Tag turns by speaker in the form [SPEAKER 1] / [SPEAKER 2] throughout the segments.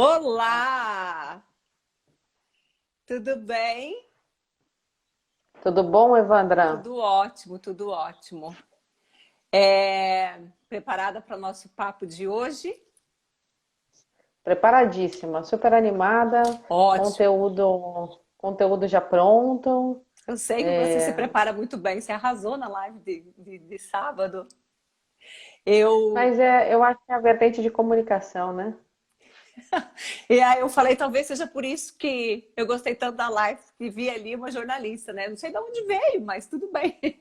[SPEAKER 1] Olá! Tudo bem?
[SPEAKER 2] Tudo bom, Evandra?
[SPEAKER 1] Tudo ótimo, tudo ótimo. Preparada para o nosso papo de hoje?
[SPEAKER 2] Preparadíssima, super animada,
[SPEAKER 1] Ótimo.
[SPEAKER 2] conteúdo já pronto.
[SPEAKER 1] Eu sei que você se prepara muito bem, você arrasou na live de sábado. Eu,
[SPEAKER 2] Eu acho que é a vertente de comunicação, né?
[SPEAKER 1] e aí eu falei, talvez seja por isso que eu gostei tanto da live, que vi ali uma jornalista, né? Não sei de onde veio, mas tudo bem.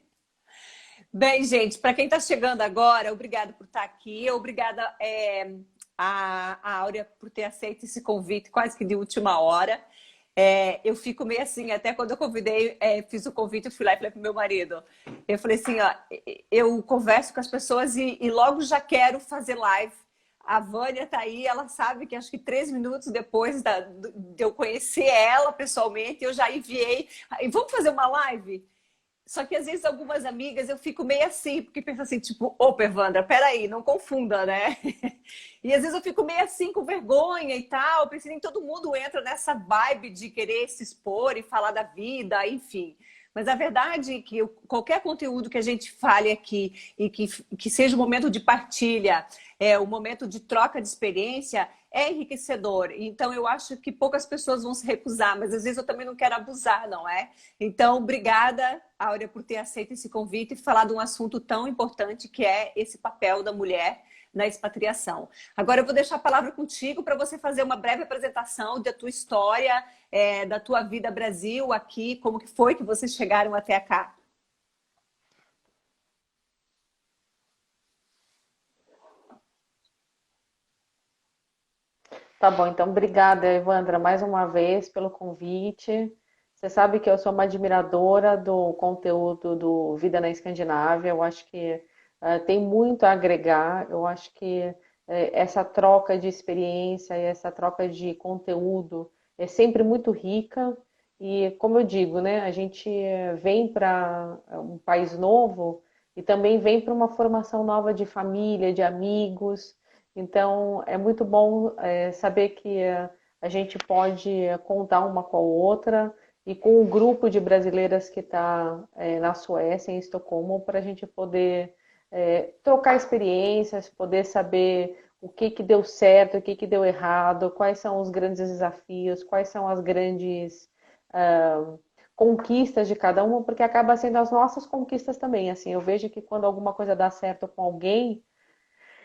[SPEAKER 1] Bem, gente, para quem está chegando agora, obrigada por estar aqui, obrigada a Áurea por ter aceito esse convite quase que de última hora. Eu fico meio assim, até quando eu convidei, fiz o convite, eu fui lá e falei para o meu marido. Eu falei assim, ó, eu converso com as pessoas e logo já quero fazer live. A Vânia tá aí, ela sabe que acho que 3 minutos depois de eu conhecer ela pessoalmente, eu já enviei. Vamos fazer uma live? Só que às vezes algumas amigas eu fico meio assim, porque pensa assim, tipo, opa, Evandra, peraí, não confunda, né? E às vezes eu fico meio assim, com vergonha e tal, pensei nem todo mundo entra nessa vibe de querer se expor e falar da vida, enfim. Mas a verdade é que qualquer conteúdo que a gente fale aqui e que seja um momento de partilha, um momento de troca de experiência, é enriquecedor. Então eu acho que poucas pessoas vão se recusar, mas às vezes eu também não quero abusar, não é? Então, obrigada, Áurea, por ter aceito esse convite e falar de um assunto tão importante que é esse papel da mulher na expatriação. Agora eu vou deixar a palavra contigo para você fazer uma breve apresentação da tua história, da tua vida Brasil aqui, como que foi que vocês chegaram até cá.
[SPEAKER 2] Tá bom, então obrigada, Evandra, mais uma vez pelo convite. Você sabe que eu sou uma admiradora do conteúdo do Vida na Escandinávia. Eu acho que tem muito a agregar. Eu acho que essa troca de experiência e essa troca de conteúdo é sempre muito rica. E como eu digo, né, a gente vem para um país novo e também vem para uma formação nova de família, de amigos. Então, é muito bom saber que a gente pode contar uma com a outra e com o grupo de brasileiras que está na Suécia, em Estocolmo, para a gente poder trocar experiências, poder saber o que que deu certo, o que que deu errado, quais são os grandes desafios, quais são as grandes conquistas de cada uma, porque acaba sendo as nossas conquistas também. Assim, eu vejo que quando alguma coisa dá certo com alguém,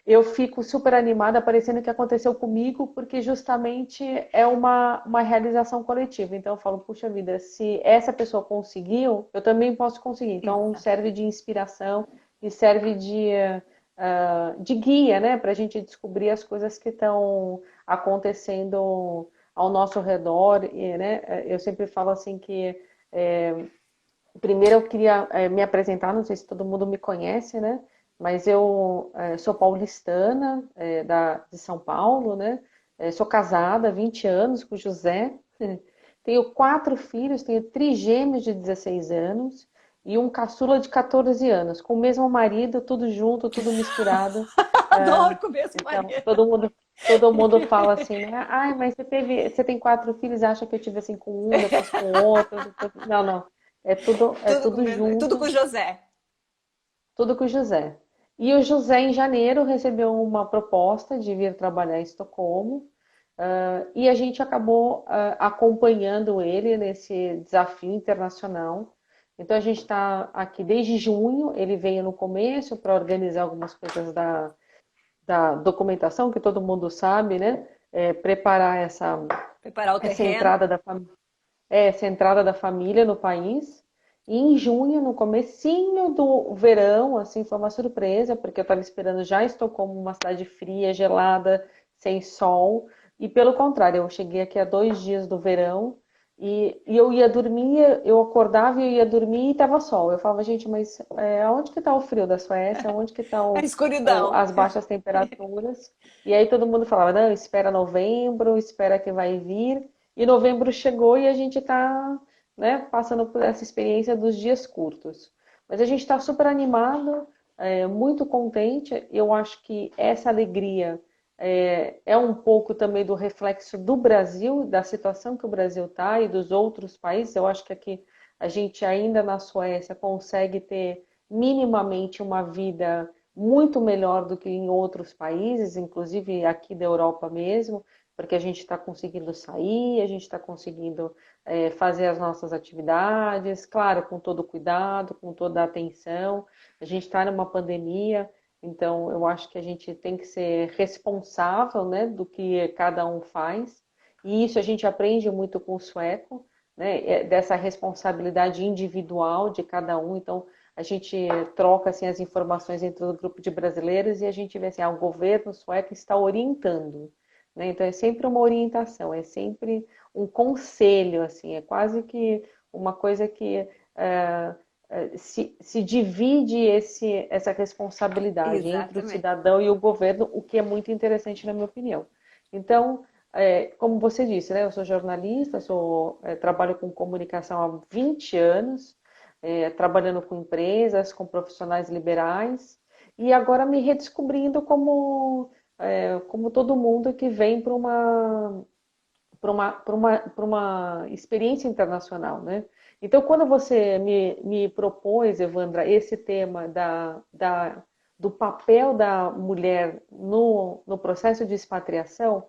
[SPEAKER 2] eu fico super animada, parecendo que aconteceu comigo, porque justamente é uma realização coletiva. Então eu falo, puxa vida, se essa pessoa conseguiu, eu também posso conseguir. Então serve de inspiração e serve de guia, né, para a gente descobrir as coisas que estão acontecendo ao nosso redor. E, né, eu sempre falo assim que primeiro eu queria me apresentar, não sei se todo mundo me conhece, né? Mas eu sou paulistana, de São Paulo, né? Sou casada há 20 anos com o José. Tenho 4 filhos, tenho trigêmeos de 16 anos e um caçula de 14 anos, com o mesmo marido, tudo junto, tudo misturado.
[SPEAKER 1] Adoro comer essa
[SPEAKER 2] Então,
[SPEAKER 1] Maria.
[SPEAKER 2] todo mundo fala assim, né? Ai, mas você tem 4 filhos, acha que eu tive assim com um, depois com outro, depois... Não, não. É
[SPEAKER 1] Tudo com
[SPEAKER 2] tudo
[SPEAKER 1] mesmo, tudo com
[SPEAKER 2] junto,
[SPEAKER 1] José.
[SPEAKER 2] tudo com o José. E o José, em janeiro, recebeu uma proposta de vir trabalhar em Estocolmo, e a gente acabou acompanhando ele nesse desafio internacional. Então, a gente está aqui desde junho. Ele veio no começo para organizar algumas coisas da documentação, que todo mundo sabe, né? Preparar
[SPEAKER 1] Preparar o
[SPEAKER 2] essa
[SPEAKER 1] terreno.
[SPEAKER 2] entrada essa entrada da família no país. E em junho, no comecinho do verão, assim, foi uma surpresa, porque eu estava esperando já Estocolmo, uma cidade fria, gelada, sem sol. E pelo contrário, eu cheguei aqui há 2 dias do verão e eu ia dormir, eu acordava e eu ia dormir e estava sol. Eu falava, gente, mas aonde que está o frio da Suécia? Onde que está
[SPEAKER 1] A escuridão.
[SPEAKER 2] as baixas temperaturas? E aí todo mundo falava, não, espera novembro, espera que vai vir. E novembro chegou e a gente está, né, passando por essa experiência dos dias curtos. Mas a gente está super animado, muito contente. Eu acho que essa alegria é um pouco também do reflexo do Brasil, da situação que o Brasil está e dos outros países. Eu acho que aqui a gente ainda na Suécia consegue ter minimamente uma vida muito melhor do que em outros países, inclusive aqui da Europa mesmo, porque a gente está conseguindo sair, a gente está conseguindo fazer as nossas atividades, claro, com todo cuidado, com toda a atenção. A gente está numa pandemia, então eu acho que a gente tem que ser responsável, né, do que cada um faz, e isso a gente aprende muito com o sueco, né, dessa responsabilidade individual de cada um. Então a gente troca assim as informações entre o grupo de brasileiros e a gente vê assim, o governo sueco está orientando, né? Então é sempre uma orientação, é sempre um conselho, assim, é quase que uma coisa que se divide essa responsabilidade entre o
[SPEAKER 1] Exatamente.
[SPEAKER 2] cidadão e o governo, o que é muito interessante na minha opinião. Então, como você disse, né, eu sou jornalista, trabalho com comunicação há 20 anos, trabalhando com empresas, com profissionais liberais, e agora me redescobrindo como todo mundo que vem para uma experiência internacional, né? Então, quando você me propôs, Evandra, esse tema do papel da mulher no processo de expatriação,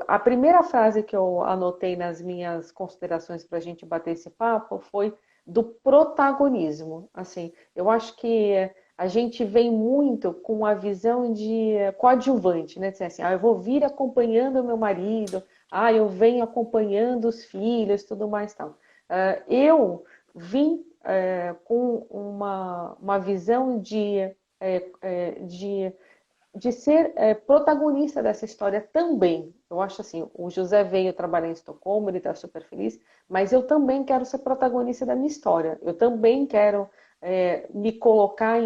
[SPEAKER 2] a primeira frase que eu anotei nas minhas considerações para a gente bater esse papo foi do protagonismo. Assim, eu acho que a gente vem muito com a visão de coadjuvante, né? Assim, eu vou vir acompanhando o meu marido, eu venho acompanhando os filhos, tudo mais tal. Eu vim com uma visão de ser protagonista dessa história também. Eu acho assim, o José veio trabalhar em Estocolmo, ele está super feliz, mas eu também quero ser protagonista da minha história. Eu também quero me colocar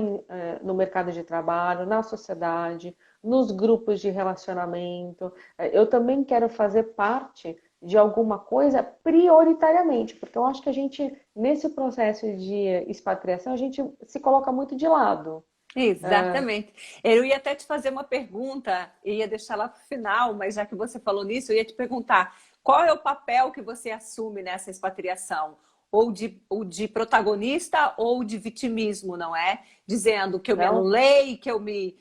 [SPEAKER 2] no mercado de trabalho, na sociedade, nos grupos de relacionamento. Eu também quero fazer parte de alguma coisa prioritariamente, porque eu acho que a gente, nesse processo de expatriação, a gente se coloca muito de lado.
[SPEAKER 1] Exatamente. Eu ia até te fazer uma pergunta, ia deixar lá para o final, mas já que você falou nisso, eu ia te perguntar qual é o papel que você assume nessa expatriação? Ou de protagonista ou de vitimismo, não é? Dizendo que eu me
[SPEAKER 2] Não?
[SPEAKER 1] anulei, que eu me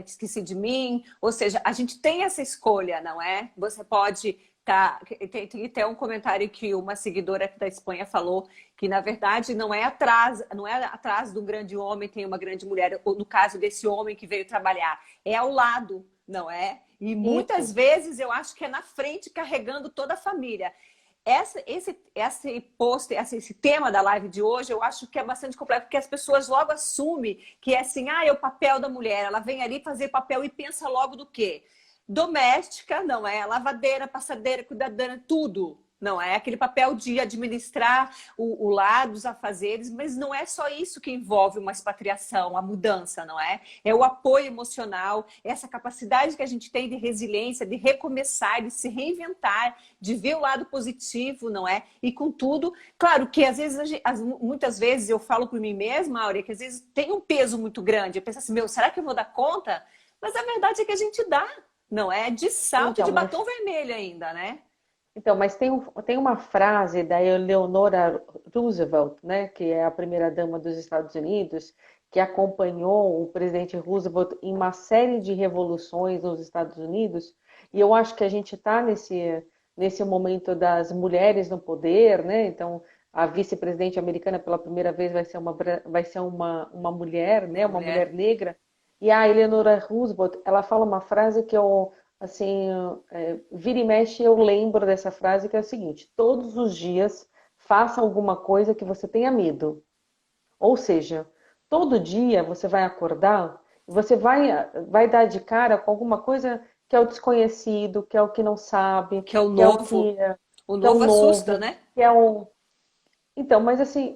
[SPEAKER 1] esqueci de mim. Ou seja, a gente tem essa escolha, não é? Você pode. Tá, tem até um comentário que uma seguidora aqui da Espanha falou que na verdade não é atrás de um grande homem tem uma grande mulher, ou no caso desse homem que veio trabalhar, é ao lado, não é? E muitas
[SPEAKER 2] Isso.
[SPEAKER 1] vezes eu acho que é na frente carregando toda a família. Esse tema da live de hoje, eu acho que é bastante complexo, porque as pessoas logo assumem que é assim, é o papel da mulher, ela vem ali fazer papel e pensa logo do quê? Doméstica, não é? Lavadeira, passadeira, cuidadeira, tudo. Não é aquele papel de administrar o lar dos afazeres, mas não é só isso que envolve uma expatriação, a mudança, não é? É o apoio emocional, essa capacidade que a gente tem de resiliência, de recomeçar, de se reinventar, de ver o lado positivo, não é? E com tudo, claro que às vezes, muitas vezes eu falo por mim mesma, Áurea, que às vezes tem um peso muito grande. Eu penso assim, será que eu vou dar conta? Mas a verdade é que a gente dá, não é? De salto e
[SPEAKER 2] Então,
[SPEAKER 1] de
[SPEAKER 2] mas
[SPEAKER 1] batom vermelho ainda, né?
[SPEAKER 2] Então, mas tem uma frase da Eleonora Roosevelt, né, que é a primeira-dama dos Estados Unidos, que acompanhou o presidente Roosevelt em uma série de revoluções nos Estados Unidos, e eu acho que a gente está nesse momento das mulheres no poder, né? Então, a vice-presidente americana pela primeira vez vai ser uma mulher,
[SPEAKER 1] Uma
[SPEAKER 2] né, uma mulher
[SPEAKER 1] mulher.
[SPEAKER 2] negra, e a Eleanor Roosevelt, ela fala uma frase que eu assim, vira e mexe eu lembro dessa frase que é o seguinte: todos os dias faça alguma coisa que você tenha medo. Ou seja, todo dia você vai acordar e você vai dar de cara com alguma coisa que é o desconhecido, que é o que não sabe,
[SPEAKER 1] Que é o
[SPEAKER 2] que é o que,
[SPEAKER 1] novo. O
[SPEAKER 2] que é o
[SPEAKER 1] novo assusta,
[SPEAKER 2] novo,
[SPEAKER 1] né?
[SPEAKER 2] que é o. Então, mas assim,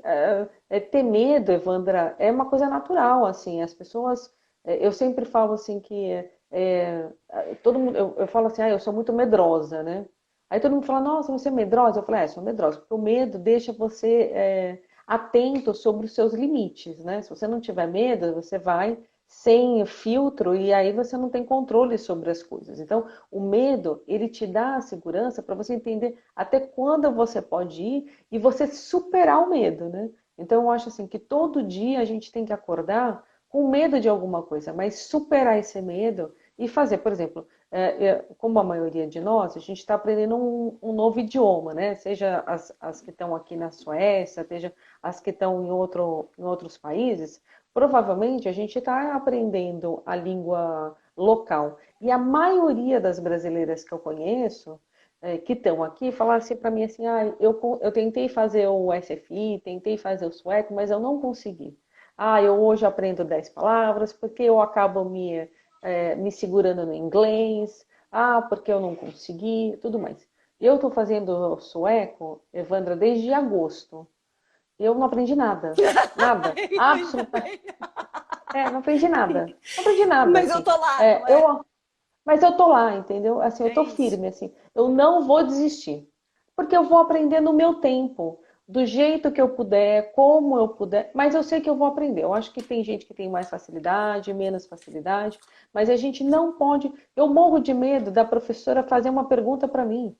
[SPEAKER 2] ter medo, Evandra, é uma coisa natural, assim, as pessoas, eu sempre falo assim que todo mundo, eu falo assim, eu sou muito medrosa, né? Aí todo mundo fala, nossa, você é medrosa? Eu falo, sou medrosa, porque o medo deixa você atento sobre os seus limites, né? Se você não tiver medo, você vai sem filtro e aí você não tem controle sobre as coisas. Então, o medo, ele te dá a segurança para você entender até quando você pode ir e você superar o medo, né? Então, eu acho assim que todo dia a gente tem que acordar com medo de alguma coisa, mas superar esse medo e fazer, por exemplo, como a maioria de nós, a gente está aprendendo um novo idioma, né? Seja as que estão aqui na Suécia, seja as que estão em outros países, provavelmente a gente está aprendendo a língua local. E a maioria das brasileiras que eu conheço, que estão aqui, falaram assim para mim assim, eu tentei fazer o SFI, tentei fazer o sueco, mas eu não consegui. Eu hoje aprendo 10 palavras, porque eu acabo me segurando no inglês, porque eu não consegui, tudo mais. Eu estou fazendo sueco, Evandra, desde agosto. Eu não aprendi nada. Nada.
[SPEAKER 1] Ainda
[SPEAKER 2] Absolutamente.
[SPEAKER 1] bem.
[SPEAKER 2] Não aprendi nada. Não aprendi nada,
[SPEAKER 1] Mas eu
[SPEAKER 2] assim.
[SPEAKER 1] tô lá,
[SPEAKER 2] É,
[SPEAKER 1] não é?
[SPEAKER 2] mas eu tô lá, entendeu? Assim, eu
[SPEAKER 1] É
[SPEAKER 2] tô
[SPEAKER 1] isso.
[SPEAKER 2] firme, assim. Eu não vou desistir. Porque eu vou aprender no meu tempo, do jeito que eu puder, como eu puder. Mas eu sei que eu vou aprender. Eu acho que tem gente que tem mais facilidade, menos facilidade. Mas a gente não pode. Eu morro de medo da professora fazer uma pergunta para mim.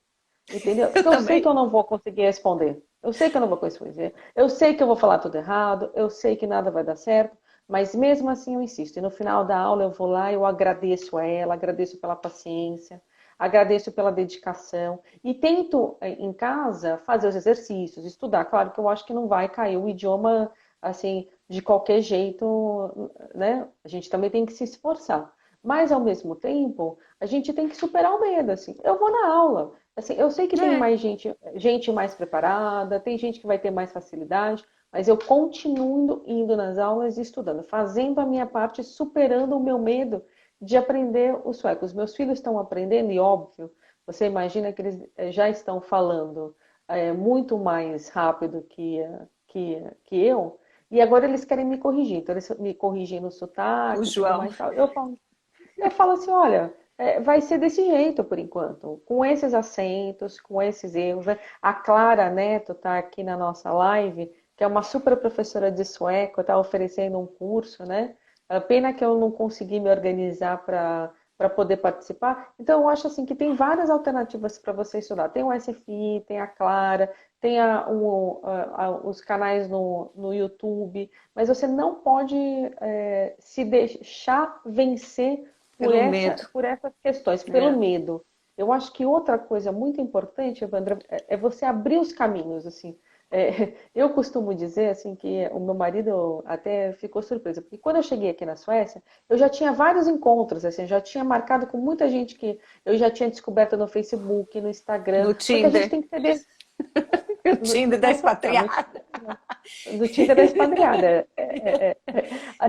[SPEAKER 2] Entendeu?
[SPEAKER 1] Eu
[SPEAKER 2] Porque eu sei que
[SPEAKER 1] também.
[SPEAKER 2] eu não vou conseguir responder. Eu sei que eu não vou conseguir responder. Eu sei que eu vou falar tudo errado. Eu sei que nada vai dar certo. Mas mesmo assim eu insisto. E no final da aula eu vou lá, eu agradeço a ela, agradeço pela paciência, agradeço pela dedicação. E tento em casa fazer os exercícios, estudar. Claro que eu acho que não vai cair o idioma assim de qualquer jeito, né? A gente também tem que se esforçar. Mas ao mesmo tempo, a gente tem que superar o medo, assim. Eu vou na aula. Assim, eu sei que tem
[SPEAKER 1] É.
[SPEAKER 2] mais gente mais preparada, tem gente que vai ter mais facilidade, mas eu continuo indo nas aulas e estudando, fazendo a minha parte, superando o meu medo de aprender o sueco. Os meus filhos estão aprendendo, e óbvio, você imagina que eles já estão falando muito mais rápido que eu, e agora eles querem me corrigir. Então, eles me corrigem no
[SPEAKER 1] O
[SPEAKER 2] sotaque e tudo
[SPEAKER 1] João.
[SPEAKER 2] mais. Tal. Eu falo assim, olha, vai ser desse jeito por enquanto, com esses acentos, com esses erros, né? A Clara Neto está aqui na nossa live, que é uma super professora de sueco, está oferecendo um curso, né? Pena que eu não consegui me organizar para poder participar. Então, eu acho assim que tem várias alternativas para você estudar. Tem o SFI, tem a Clara, tem os canais no YouTube, mas você não pode se deixar vencer
[SPEAKER 1] Pelo medo.
[SPEAKER 2] por essas questões, pelo
[SPEAKER 1] É.
[SPEAKER 2] medo. Eu acho que outra coisa muito importante, Evandra, é você abrir os caminhos, assim. Eu costumo dizer, assim, que o meu marido até ficou surpreso, porque quando eu cheguei aqui na Suécia, eu já tinha vários encontros, assim, eu já tinha marcado com muita gente que eu já tinha descoberto no Facebook, no Instagram,
[SPEAKER 1] No
[SPEAKER 2] porque a gente
[SPEAKER 1] Tinder.
[SPEAKER 2] tem que ter...
[SPEAKER 1] O Tinder da
[SPEAKER 2] Não, no
[SPEAKER 1] expatriada.
[SPEAKER 2] Tinder não. Do Tinder da expatriada.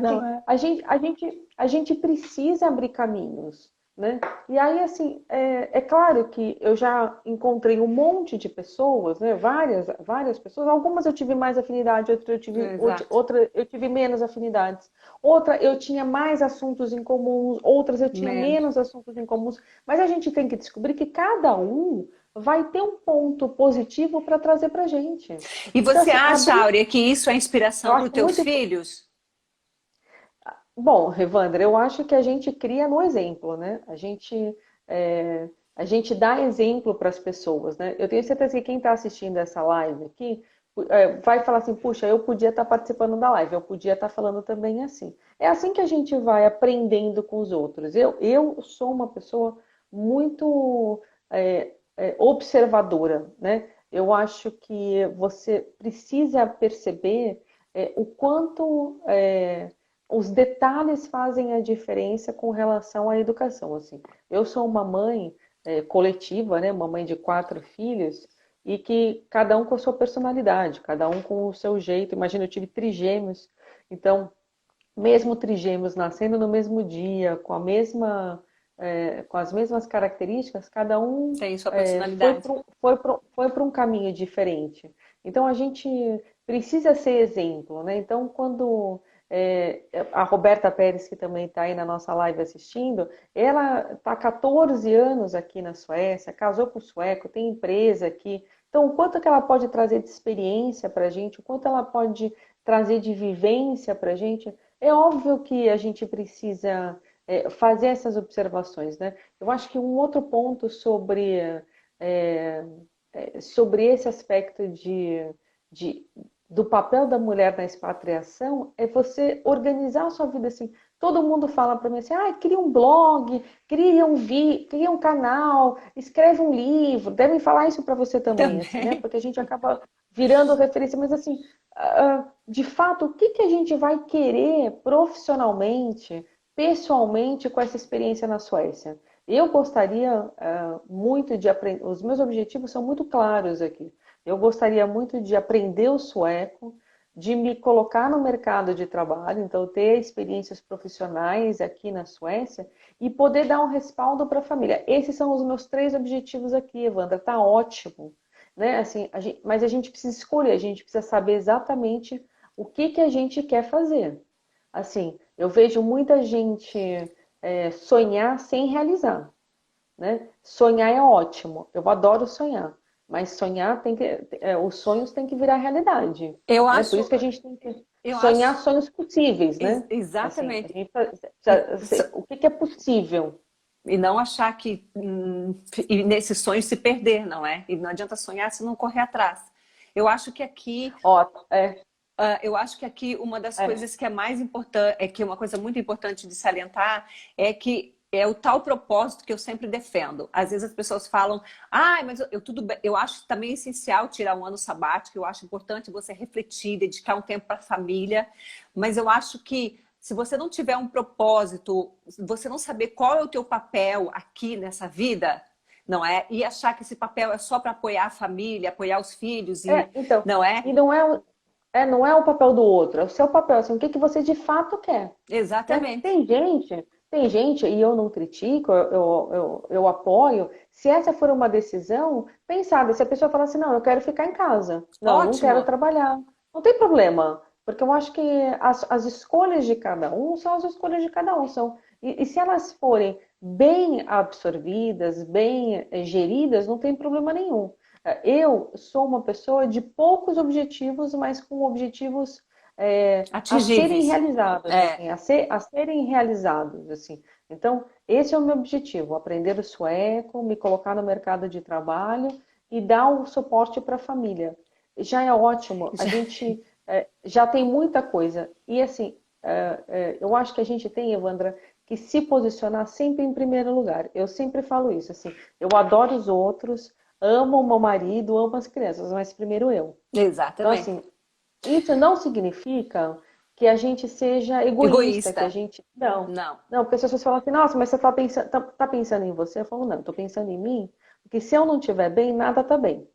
[SPEAKER 1] Não
[SPEAKER 2] Assim,
[SPEAKER 1] é?
[SPEAKER 2] a gente precisa abrir caminhos, né? E aí, assim, é claro que eu já encontrei um monte de pessoas, né? Várias pessoas. Algumas eu tive mais afinidade,
[SPEAKER 1] Exato.
[SPEAKER 2] outra eu tive menos afinidades. Outra eu tinha mais assuntos em comuns, outras eu tinha
[SPEAKER 1] Menos.
[SPEAKER 2] menos assuntos em comuns. Mas a gente tem que descobrir que cada um vai ter um ponto positivo para trazer para gente.
[SPEAKER 1] E
[SPEAKER 2] Então,
[SPEAKER 1] você
[SPEAKER 2] assim,
[SPEAKER 1] acha,
[SPEAKER 2] abrir,
[SPEAKER 1] Áurea, que isso é
[SPEAKER 2] eu
[SPEAKER 1] inspiração para os
[SPEAKER 2] acho
[SPEAKER 1] teus
[SPEAKER 2] muito.
[SPEAKER 1] filhos?
[SPEAKER 2] Bom, Revandra, eu acho que a gente cria no exemplo, né? A gente dá exemplo para as pessoas, né? Eu tenho certeza que quem está assistindo essa live aqui vai falar assim, puxa, eu podia estar participando da live, eu podia estar falando também assim. É assim que a gente vai aprendendo com os outros. Eu sou uma pessoa muito observadora, né? Eu acho que você precisa perceber o quanto os detalhes fazem a diferença com relação à educação. Assim, eu sou uma mãe coletiva, né, uma mãe de 4 filhos, e que cada um com a sua personalidade, cada um com o seu jeito. Imagina, eu tive trigêmeos, então, mesmo trigêmeos nascendo no mesmo dia, com as mesmas características, cada um
[SPEAKER 1] Tem sua personalidade.
[SPEAKER 2] foi para um caminho diferente. Então a gente precisa ser exemplo, né? Então quando a Roberta Pérez, que também está aí na nossa live assistindo, ela está há 14 anos aqui na Suécia, casou com o sueco, tem empresa aqui. Então, o quanto que ela pode trazer de experiência para a gente, o quanto ela pode trazer de vivência para a gente, É óbvio que a gente precisa fazer essas observações, né? Eu acho que um outro ponto é, sobre esse aspecto de, do papel da mulher na expatriação é você organizar a sua vida assim. Todo mundo fala para mim assim, ah, cria um blog, cria um canal, escreve um livro. Devem falar isso para você também, assim, né?
[SPEAKER 1] Também.
[SPEAKER 2] Porque a gente acaba virando referência, mas assim, de fato, o que que a gente vai querer profissionalmente, pessoalmente com essa experiência na Suécia? Eu gostaria muito de aprender, os meus objetivos são muito claros aqui. Eu gostaria muito de aprender o sueco, de me colocar no mercado de trabalho, então ter experiências profissionais aqui na Suécia e poder dar um respaldo para a família. Esses são os meus 3 objetivos aqui, Evandra. Tá ótimo, né? Assim, mas a gente precisa escolher, a gente precisa saber exatamente o que que a gente quer fazer. Assim, eu vejo muita gente sonhar sem realizar, né? Sonhar é ótimo, eu adoro sonhar, mas sonhar os sonhos têm que virar realidade,
[SPEAKER 1] Eu
[SPEAKER 2] né? Por
[SPEAKER 1] acho,
[SPEAKER 2] isso que a gente tem que
[SPEAKER 1] eu
[SPEAKER 2] sonhar
[SPEAKER 1] acho,
[SPEAKER 2] sonhos possíveis, né? Assim, a
[SPEAKER 1] exatamente.
[SPEAKER 2] gente precisa, o que que é possível?
[SPEAKER 1] E não achar que e nesse sonho se perder, não é? E não adianta sonhar se não correr atrás. Eu acho que aqui,
[SPEAKER 2] Ó,
[SPEAKER 1] eu acho que aqui uma das
[SPEAKER 2] é,
[SPEAKER 1] coisas que é mais importante, é que uma coisa muito importante de salientar é que é o tal propósito que eu sempre defendo. Às vezes as pessoas falam, ah, mas tudo bem. Eu acho também essencial tirar um ano sabático, eu acho importante você refletir, dedicar um tempo para a família, mas eu acho que se você não tiver um propósito, você não saber qual é o teu papel aqui nessa vida, não é? E achar que esse papel é só para apoiar a família, apoiar os filhos e
[SPEAKER 2] então,
[SPEAKER 1] não é?
[SPEAKER 2] e não é o papel do outro, é o seu papel, assim, o que que você de fato quer, né?
[SPEAKER 1] Exatamente.
[SPEAKER 2] Tem gente, e eu não critico, eu apoio, se essa for uma decisão, pensada, se a pessoa falar assim, não, eu quero ficar em casa, não quero
[SPEAKER 1] Ótimo.
[SPEAKER 2] trabalhar, não tem problema, porque eu acho que as escolhas de cada um são as escolhas de cada um, e se elas forem bem absorvidas, bem geridas, não tem problema nenhum. Eu sou uma pessoa de poucos objetivos, mas com objetivos a serem
[SPEAKER 1] Atingíveis.
[SPEAKER 2] realizados,
[SPEAKER 1] É,
[SPEAKER 2] assim, a serem realizados, assim. Então, esse é o meu objetivo, aprender o sueco, me colocar no mercado de trabalho e dar o suporte para a família. Já é ótimo, a
[SPEAKER 1] já,
[SPEAKER 2] gente já tem muita coisa. E assim, eu acho que a gente tem, Evandra, que se posicionar sempre em primeiro lugar. Eu sempre falo isso, assim, eu adoro os outros, amo o meu marido, amo as crianças, mas primeiro eu. Então,
[SPEAKER 1] exatamente.
[SPEAKER 2] assim, isso não significa que a gente seja egoísta, que a
[SPEAKER 1] Egoísta.
[SPEAKER 2] gente. Não.
[SPEAKER 1] Não.
[SPEAKER 2] Não, porque as pessoas falam assim, nossa, mas você tá pensando em você? Eu falo, não, estou pensando em mim, porque se eu não estiver bem, nada está bem.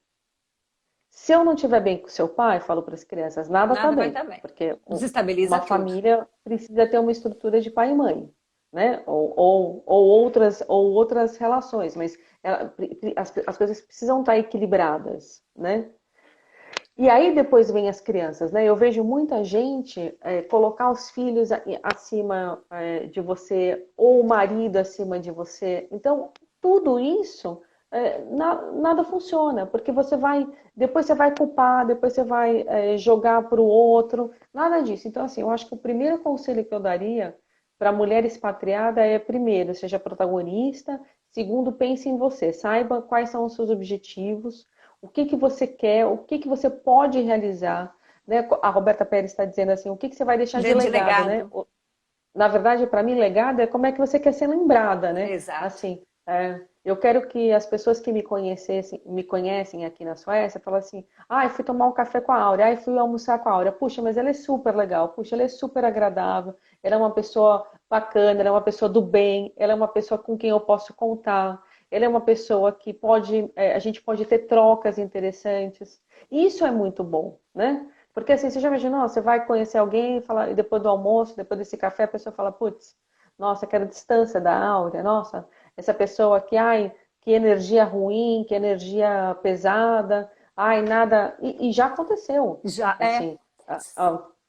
[SPEAKER 2] Se eu não estiver bem com seu pai, falo para as crianças, nada está
[SPEAKER 1] Nada vai
[SPEAKER 2] bem,
[SPEAKER 1] estar bem.
[SPEAKER 2] porque
[SPEAKER 1] Desestabiliza
[SPEAKER 2] uma
[SPEAKER 1] tudo.
[SPEAKER 2] família precisa ter uma estrutura de pai e mãe, né? Ou outras relações, mas as coisas precisam estar equilibradas, né? E aí depois vem as crianças, né? Eu vejo muita gente colocar os filhos acima de você, ou o marido acima de você. Então, tudo isso nada funciona, porque depois você vai culpar, depois você vai jogar para o outro, nada disso. Então, assim, eu acho que o primeiro conselho que eu daria para a mulher expatriada é, primeiro, seja protagonista, segundo, pense em você, saiba quais são os seus objetivos, o que que você quer, o que que você pode realizar, né? A Roberta Pérez está dizendo assim, o que que você vai deixar de
[SPEAKER 1] De
[SPEAKER 2] legado, né?
[SPEAKER 1] legado.
[SPEAKER 2] Na verdade, para mim, legado é como é que você quer ser lembrada, né?
[SPEAKER 1] Exato.
[SPEAKER 2] Assim, eu quero que as pessoas que me conhecem aqui na Suécia, falem assim, ah, eu fui tomar um café com a Áurea, ah, eu fui almoçar com a Áurea, puxa, mas ela é super legal, puxa, ela é super agradável, ela é uma pessoa bacana, ela é uma pessoa do bem, ela é uma pessoa com quem eu posso contar, ela é uma pessoa que a gente pode ter trocas interessantes. Isso é muito bom, né? Porque assim, você já imaginou, você vai conhecer alguém e depois do almoço, depois desse café, a pessoa fala, putz, nossa, quero distância da Áurea, nossa, essa pessoa aqui, ai, que energia ruim, que energia pesada, ai, nada. E já aconteceu,
[SPEAKER 1] Já é.
[SPEAKER 2] assim, né?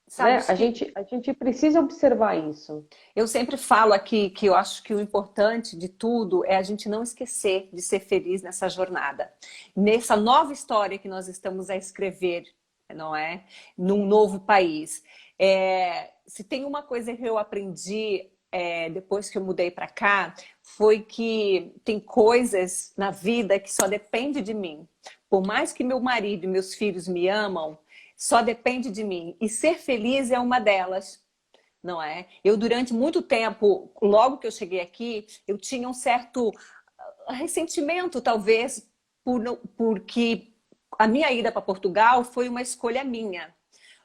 [SPEAKER 1] Sabes
[SPEAKER 2] A
[SPEAKER 1] que
[SPEAKER 2] gente, a gente precisa observar isso.
[SPEAKER 1] eu sempre falo aqui que eu acho que o importante de tudo é a gente não esquecer de ser feliz nessa jornada. Nessa nova história que nós estamos a escrever, não é? Num novo país. Se tem uma coisa que eu aprendi depois que eu mudei para cá, foi que tem coisas na vida que só depende de mim. Por mais que meu marido e meus filhos me amam, só depende de mim. E ser feliz é uma delas. Não é? Eu, durante muito tempo, logo que eu cheguei aqui, eu tinha um certo ressentimento, talvez, porque a minha ida para Portugal foi uma escolha minha.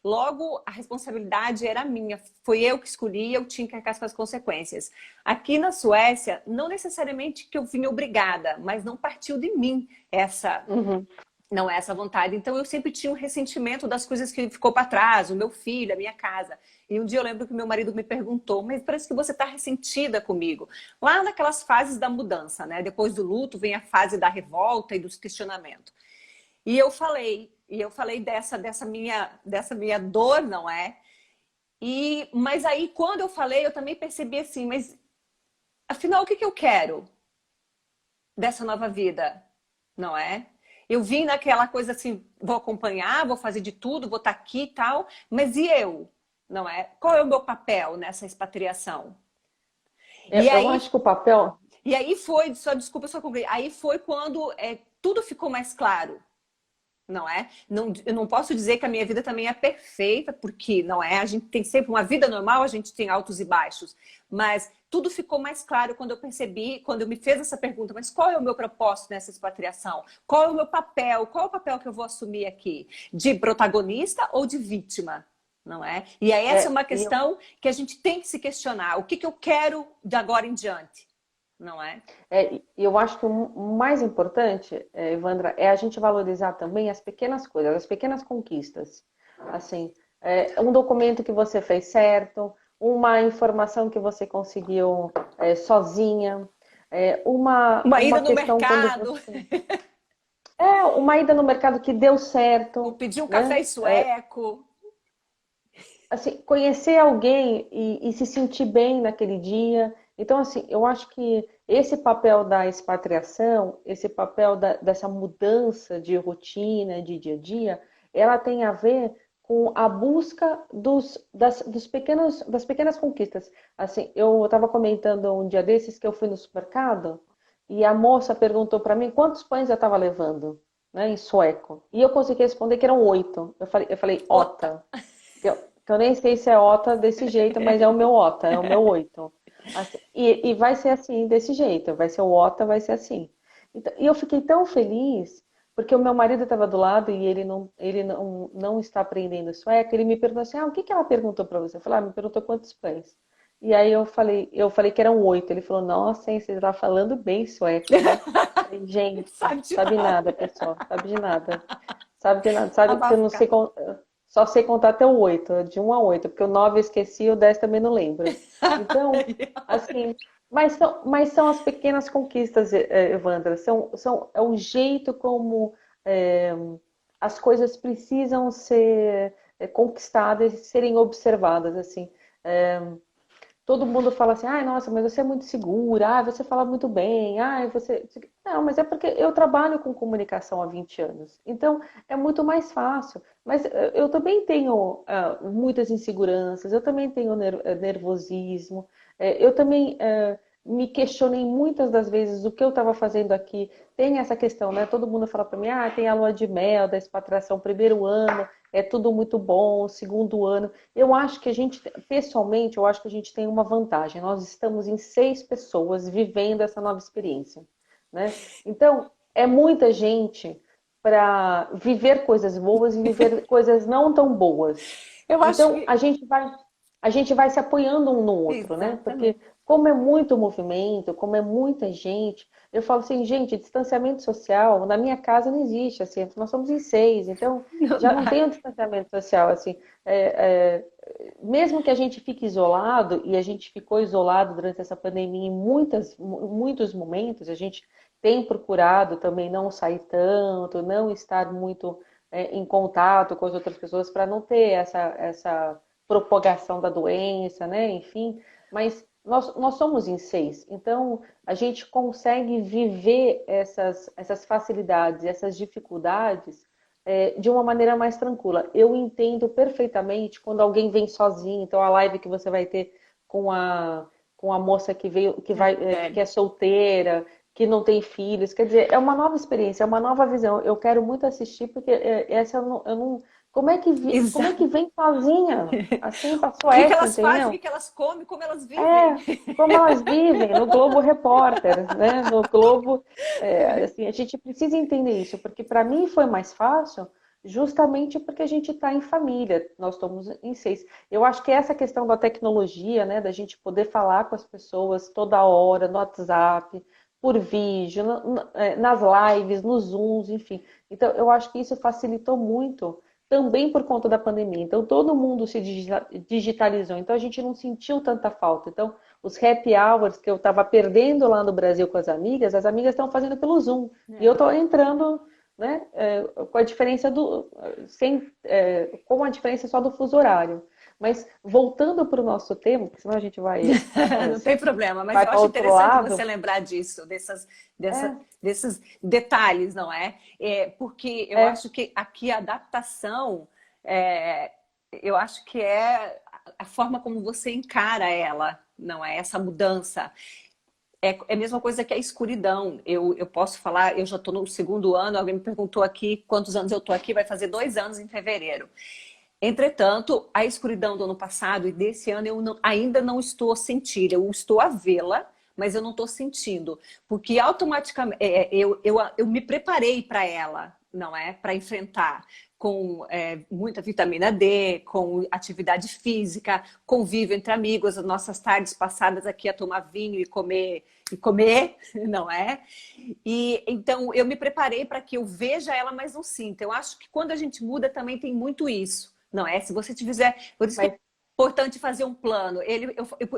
[SPEAKER 1] Logo, a responsabilidade era minha. Foi eu que escolhi, eu tinha que arcar com as consequências. Aqui na Suécia, não necessariamente que eu vim obrigada, mas não partiu de mim
[SPEAKER 2] Uhum.
[SPEAKER 1] não é essa vontade. Então eu sempre tinha um ressentimento das coisas que ficou para trás, o meu filho, a minha casa. E um dia eu lembro que meu marido me perguntou, mas parece que você está ressentida comigo. Lá naquelas fases da mudança, né? Depois do luto vem a fase da revolta e dos questionamentos. E eu falei dessa minha dor, não é? Mas aí quando eu falei, eu também percebi assim, mas afinal o que eu quero dessa nova vida, não é? Eu vim naquela coisa assim, vou acompanhar, vou fazer de tudo, vou estar aqui e tal, mas e eu? Não é? Qual é o meu papel nessa expatriação? E
[SPEAKER 2] Eu
[SPEAKER 1] aí,
[SPEAKER 2] acho que o papel.
[SPEAKER 1] e aí foi, só desculpa, só concluir. Aí foi quando tudo ficou mais claro, não é? Não, eu não posso dizer que a minha vida também é perfeita, porque não é. A gente tem sempre uma vida normal, a gente tem altos e baixos, mas tudo ficou mais claro quando eu percebi, quando eu me fez essa pergunta, mas qual é o meu propósito nessa expatriação? Qual é o meu papel? Qual é o papel que eu vou assumir aqui? De protagonista ou de vítima? Não é? E aí essa é uma
[SPEAKER 2] E
[SPEAKER 1] questão que a gente tem que se questionar. O que eu quero de agora em diante? Não é?
[SPEAKER 2] eu acho que o mais importante, Evandra, é a gente valorizar também as pequenas coisas, as pequenas conquistas. Assim, um documento que você fez certo, uma informação que você conseguiu sozinha,
[SPEAKER 1] Uma
[SPEAKER 2] uma
[SPEAKER 1] ida no
[SPEAKER 2] questão quando
[SPEAKER 1] mercado,
[SPEAKER 2] você. Uma ida no mercado que deu
[SPEAKER 1] ou
[SPEAKER 2] certo,
[SPEAKER 1] pedir um
[SPEAKER 2] né?
[SPEAKER 1] café sueco.
[SPEAKER 2] Assim, conhecer alguém e se sentir bem naquele dia. Então, assim, eu acho que esse papel da expatriação, esse papel dessa mudança de rotina, de dia a dia, ela tem a ver com a busca das pequenas conquistas. Assim, eu estava comentando um dia desses que eu fui no supermercado e a moça perguntou para mim quantos pães eu estava levando, né, em sueco. E eu consegui responder que eram 8. Eu falei,
[SPEAKER 1] Ota.
[SPEAKER 2] ota. Que eu nem sei se é OTA desse jeito, mas é o meu OTA, é o meu 8. Assim, e vai ser assim, desse jeito. Vai ser o OTA, vai ser assim. Então, e eu fiquei tão feliz, porque o meu marido estava do lado e ele não está aprendendo sueco. Ele me perguntou assim, o que que ela perguntou para você? Eu falei, me perguntou quantos pães. E aí eu falei que eram 8. Ele falou, nossa, hein, você está falando bem sueco, né? Eu falei, gente,
[SPEAKER 1] Sabe de
[SPEAKER 2] sabe nada,
[SPEAKER 1] nada.
[SPEAKER 2] pessoal, sabe de nada. Sabe de nada, sabe que eu não
[SPEAKER 1] Abafar.
[SPEAKER 2] sei, só sei contar até o 8, de 1 a 8, porque o 9 eu esqueci e o 10 também não lembro. Então, assim, mas são as pequenas conquistas, Evandra, é o jeito como é, as coisas precisam ser conquistadas e serem observadas, assim. É, todo mundo fala assim, ai, nossa, mas você é muito segura, você fala muito bem, você. Não, mas é porque eu trabalho com comunicação há 20 anos. Então, é muito mais fácil. Mas eu também tenho muitas inseguranças, eu também tenho nervosismo, eu também me questionei muitas das vezes o que eu estava fazendo aqui. Tem essa questão, né? Todo mundo fala para mim, tem a lua de mel da expatriação, primeiro ano, é tudo muito bom, segundo ano. Eu acho que a gente, pessoalmente, eu acho que a gente tem uma vantagem. Nós estamos em 6 pessoas vivendo essa nova experiência, né? Então, é muita gente para viver coisas boas e viver coisas não tão boas.
[SPEAKER 1] Eu acho
[SPEAKER 2] Então,
[SPEAKER 1] que.
[SPEAKER 2] a gente vai se apoiando um no outro, né? Porque
[SPEAKER 1] Exatamente.
[SPEAKER 2] como é muito movimento, como é muita gente, eu falo assim, gente, distanciamento social na minha casa não existe, assim, nós somos em 6, então
[SPEAKER 1] Não
[SPEAKER 2] já não tem
[SPEAKER 1] dá.
[SPEAKER 2] um distanciamento social, assim, mesmo que a gente fique isolado, e a gente ficou isolado durante essa pandemia em muitos momentos, a gente tem procurado também não sair tanto, não estar muito em contato com as outras pessoas para não ter essa propagação da doença, né? Enfim, mas nós somos em 6, então a gente consegue viver essas facilidades, essas dificuldades de uma maneira mais tranquila. Eu entendo perfeitamente quando alguém vem sozinho, então a live que você vai ter com a moça que veio, que é solteira, que não tem filhos, quer dizer, é uma nova experiência, é uma nova visão. Eu quero muito assistir, porque essa eu não como é que
[SPEAKER 1] Exato.
[SPEAKER 2] vem sozinha? Assim, pra
[SPEAKER 1] O que que
[SPEAKER 2] Suécia,
[SPEAKER 1] elas fazem, o
[SPEAKER 2] entendeu?
[SPEAKER 1] que que elas comem, como elas vivem.
[SPEAKER 2] É, como elas vivem no Globo Repórter, né? No Globo, assim, a gente precisa entender isso, porque para mim foi mais fácil, justamente porque a gente está em família, nós estamos em seis. Eu acho que essa questão da tecnologia, né, da gente poder falar com as pessoas toda hora, no WhatsApp, por vídeo, nas lives, nos Zooms, enfim. Então, eu acho que isso facilitou muito também por conta da pandemia. Então, todo mundo se digitalizou. Então, a gente não sentiu tanta falta. Então, os happy hours que eu estava perdendo lá no Brasil com as amigas estão fazendo pelo Zoom. E eu
[SPEAKER 1] É.
[SPEAKER 2] estou entrando, né, com a diferença com a diferença só do fuso horário. Mas voltando para o nosso tema, porque senão a gente
[SPEAKER 1] Não tem problema, mas
[SPEAKER 2] vai
[SPEAKER 1] eu
[SPEAKER 2] para
[SPEAKER 1] acho
[SPEAKER 2] outro
[SPEAKER 1] interessante você
[SPEAKER 2] lado.
[SPEAKER 1] lembrar disso,
[SPEAKER 2] É,
[SPEAKER 1] desses detalhes, não é? Porque eu
[SPEAKER 2] é,
[SPEAKER 1] acho que aqui a adaptação, é, eu acho que é a forma como você encara ela, não é? Essa mudança. É a mesma coisa que a escuridão. Eu posso falar, eu já estou no segundo ano, alguém me perguntou aqui quantos anos eu estou aqui, vai fazer 2 anos em fevereiro. Entretanto, a escuridão do ano passado e desse ano ainda não estou a sentir, eu estou a vê-la, mas eu não estou sentindo, porque automaticamente eu me preparei para ela, não é? Para enfrentar com muita vitamina D, com atividade física, convívio entre amigos, as nossas tardes passadas aqui a tomar vinho e comer, não é? E então eu me preparei para que eu veja ela, mas não sinta. Eu acho que quando a gente muda também tem muito isso. Não é? Se você te fizer. Por isso que é
[SPEAKER 2] mas
[SPEAKER 1] importante fazer um plano.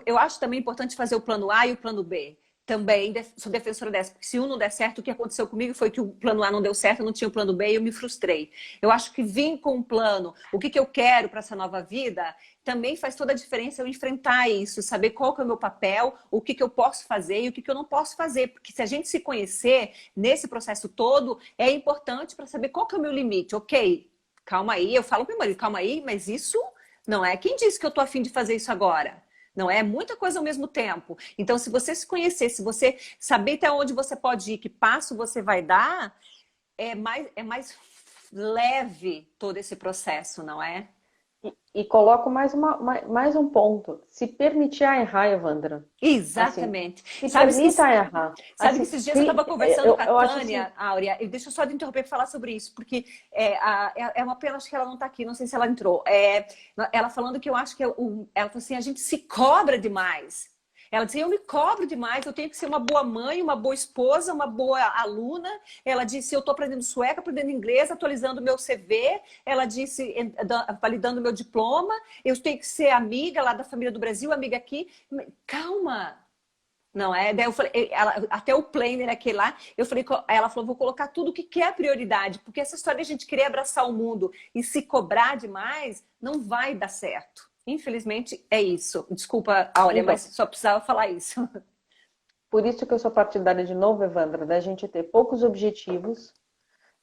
[SPEAKER 1] Eu acho também importante fazer o plano A e o plano B. Também sou defensora dessa, porque se um não der certo, o que aconteceu comigo foi que o plano A não deu certo, eu não tinha o plano B e eu me frustrei. Eu acho que vir com um plano, o que eu quero para essa nova vida, também faz toda a diferença eu enfrentar isso, saber qual que é o meu papel, o que eu posso fazer e o que eu não posso fazer. Porque se a gente se conhecer nesse processo todo, é importante para saber qual que é o meu limite. Ok, calma aí, eu falo para o meu marido, calma aí, mas isso não é. Quem disse que eu tô afim de fazer isso agora? Não é muita coisa ao mesmo tempo. Então, se você se conhecer, se você saber até onde você pode ir, que passo você vai dar, é mais leve todo esse processo, não é?
[SPEAKER 2] e coloco mais um ponto. Se permitir errar, Evandra. Assim,
[SPEAKER 1] Exatamente.
[SPEAKER 2] se permita errar.
[SPEAKER 1] Sabe que
[SPEAKER 2] Assim,
[SPEAKER 1] esses dias eu estava conversando com a
[SPEAKER 2] eu acho assim,
[SPEAKER 1] Tânia, Áurea, e deixa eu só te interromper para falar sobre isso, porque é uma pena, acho que ela não está aqui, não sei se ela entrou. Ela falando que eu acho que ela falou assim, a gente se cobra demais. Ela disse, eu me cobro demais, eu tenho que ser uma boa mãe, uma boa esposa, uma boa aluna. Ela disse, eu estou aprendendo sueca, aprendendo inglês, atualizando meu CV. Ela disse, validando meu diploma. Eu tenho que ser amiga lá da família do Brasil, amiga aqui. Calma, não é? Daí eu falei, até o planner aquele lá, eu falei, ela falou, vou colocar tudo o que é prioridade, porque essa história de a gente querer abraçar o mundo e se cobrar demais não vai dar certo. Infelizmente é isso. Desculpa, Áurea, mas
[SPEAKER 2] então,
[SPEAKER 1] só precisava falar isso.
[SPEAKER 2] por isso que eu sou partidária de novo, Evandra, da gente ter poucos objetivos,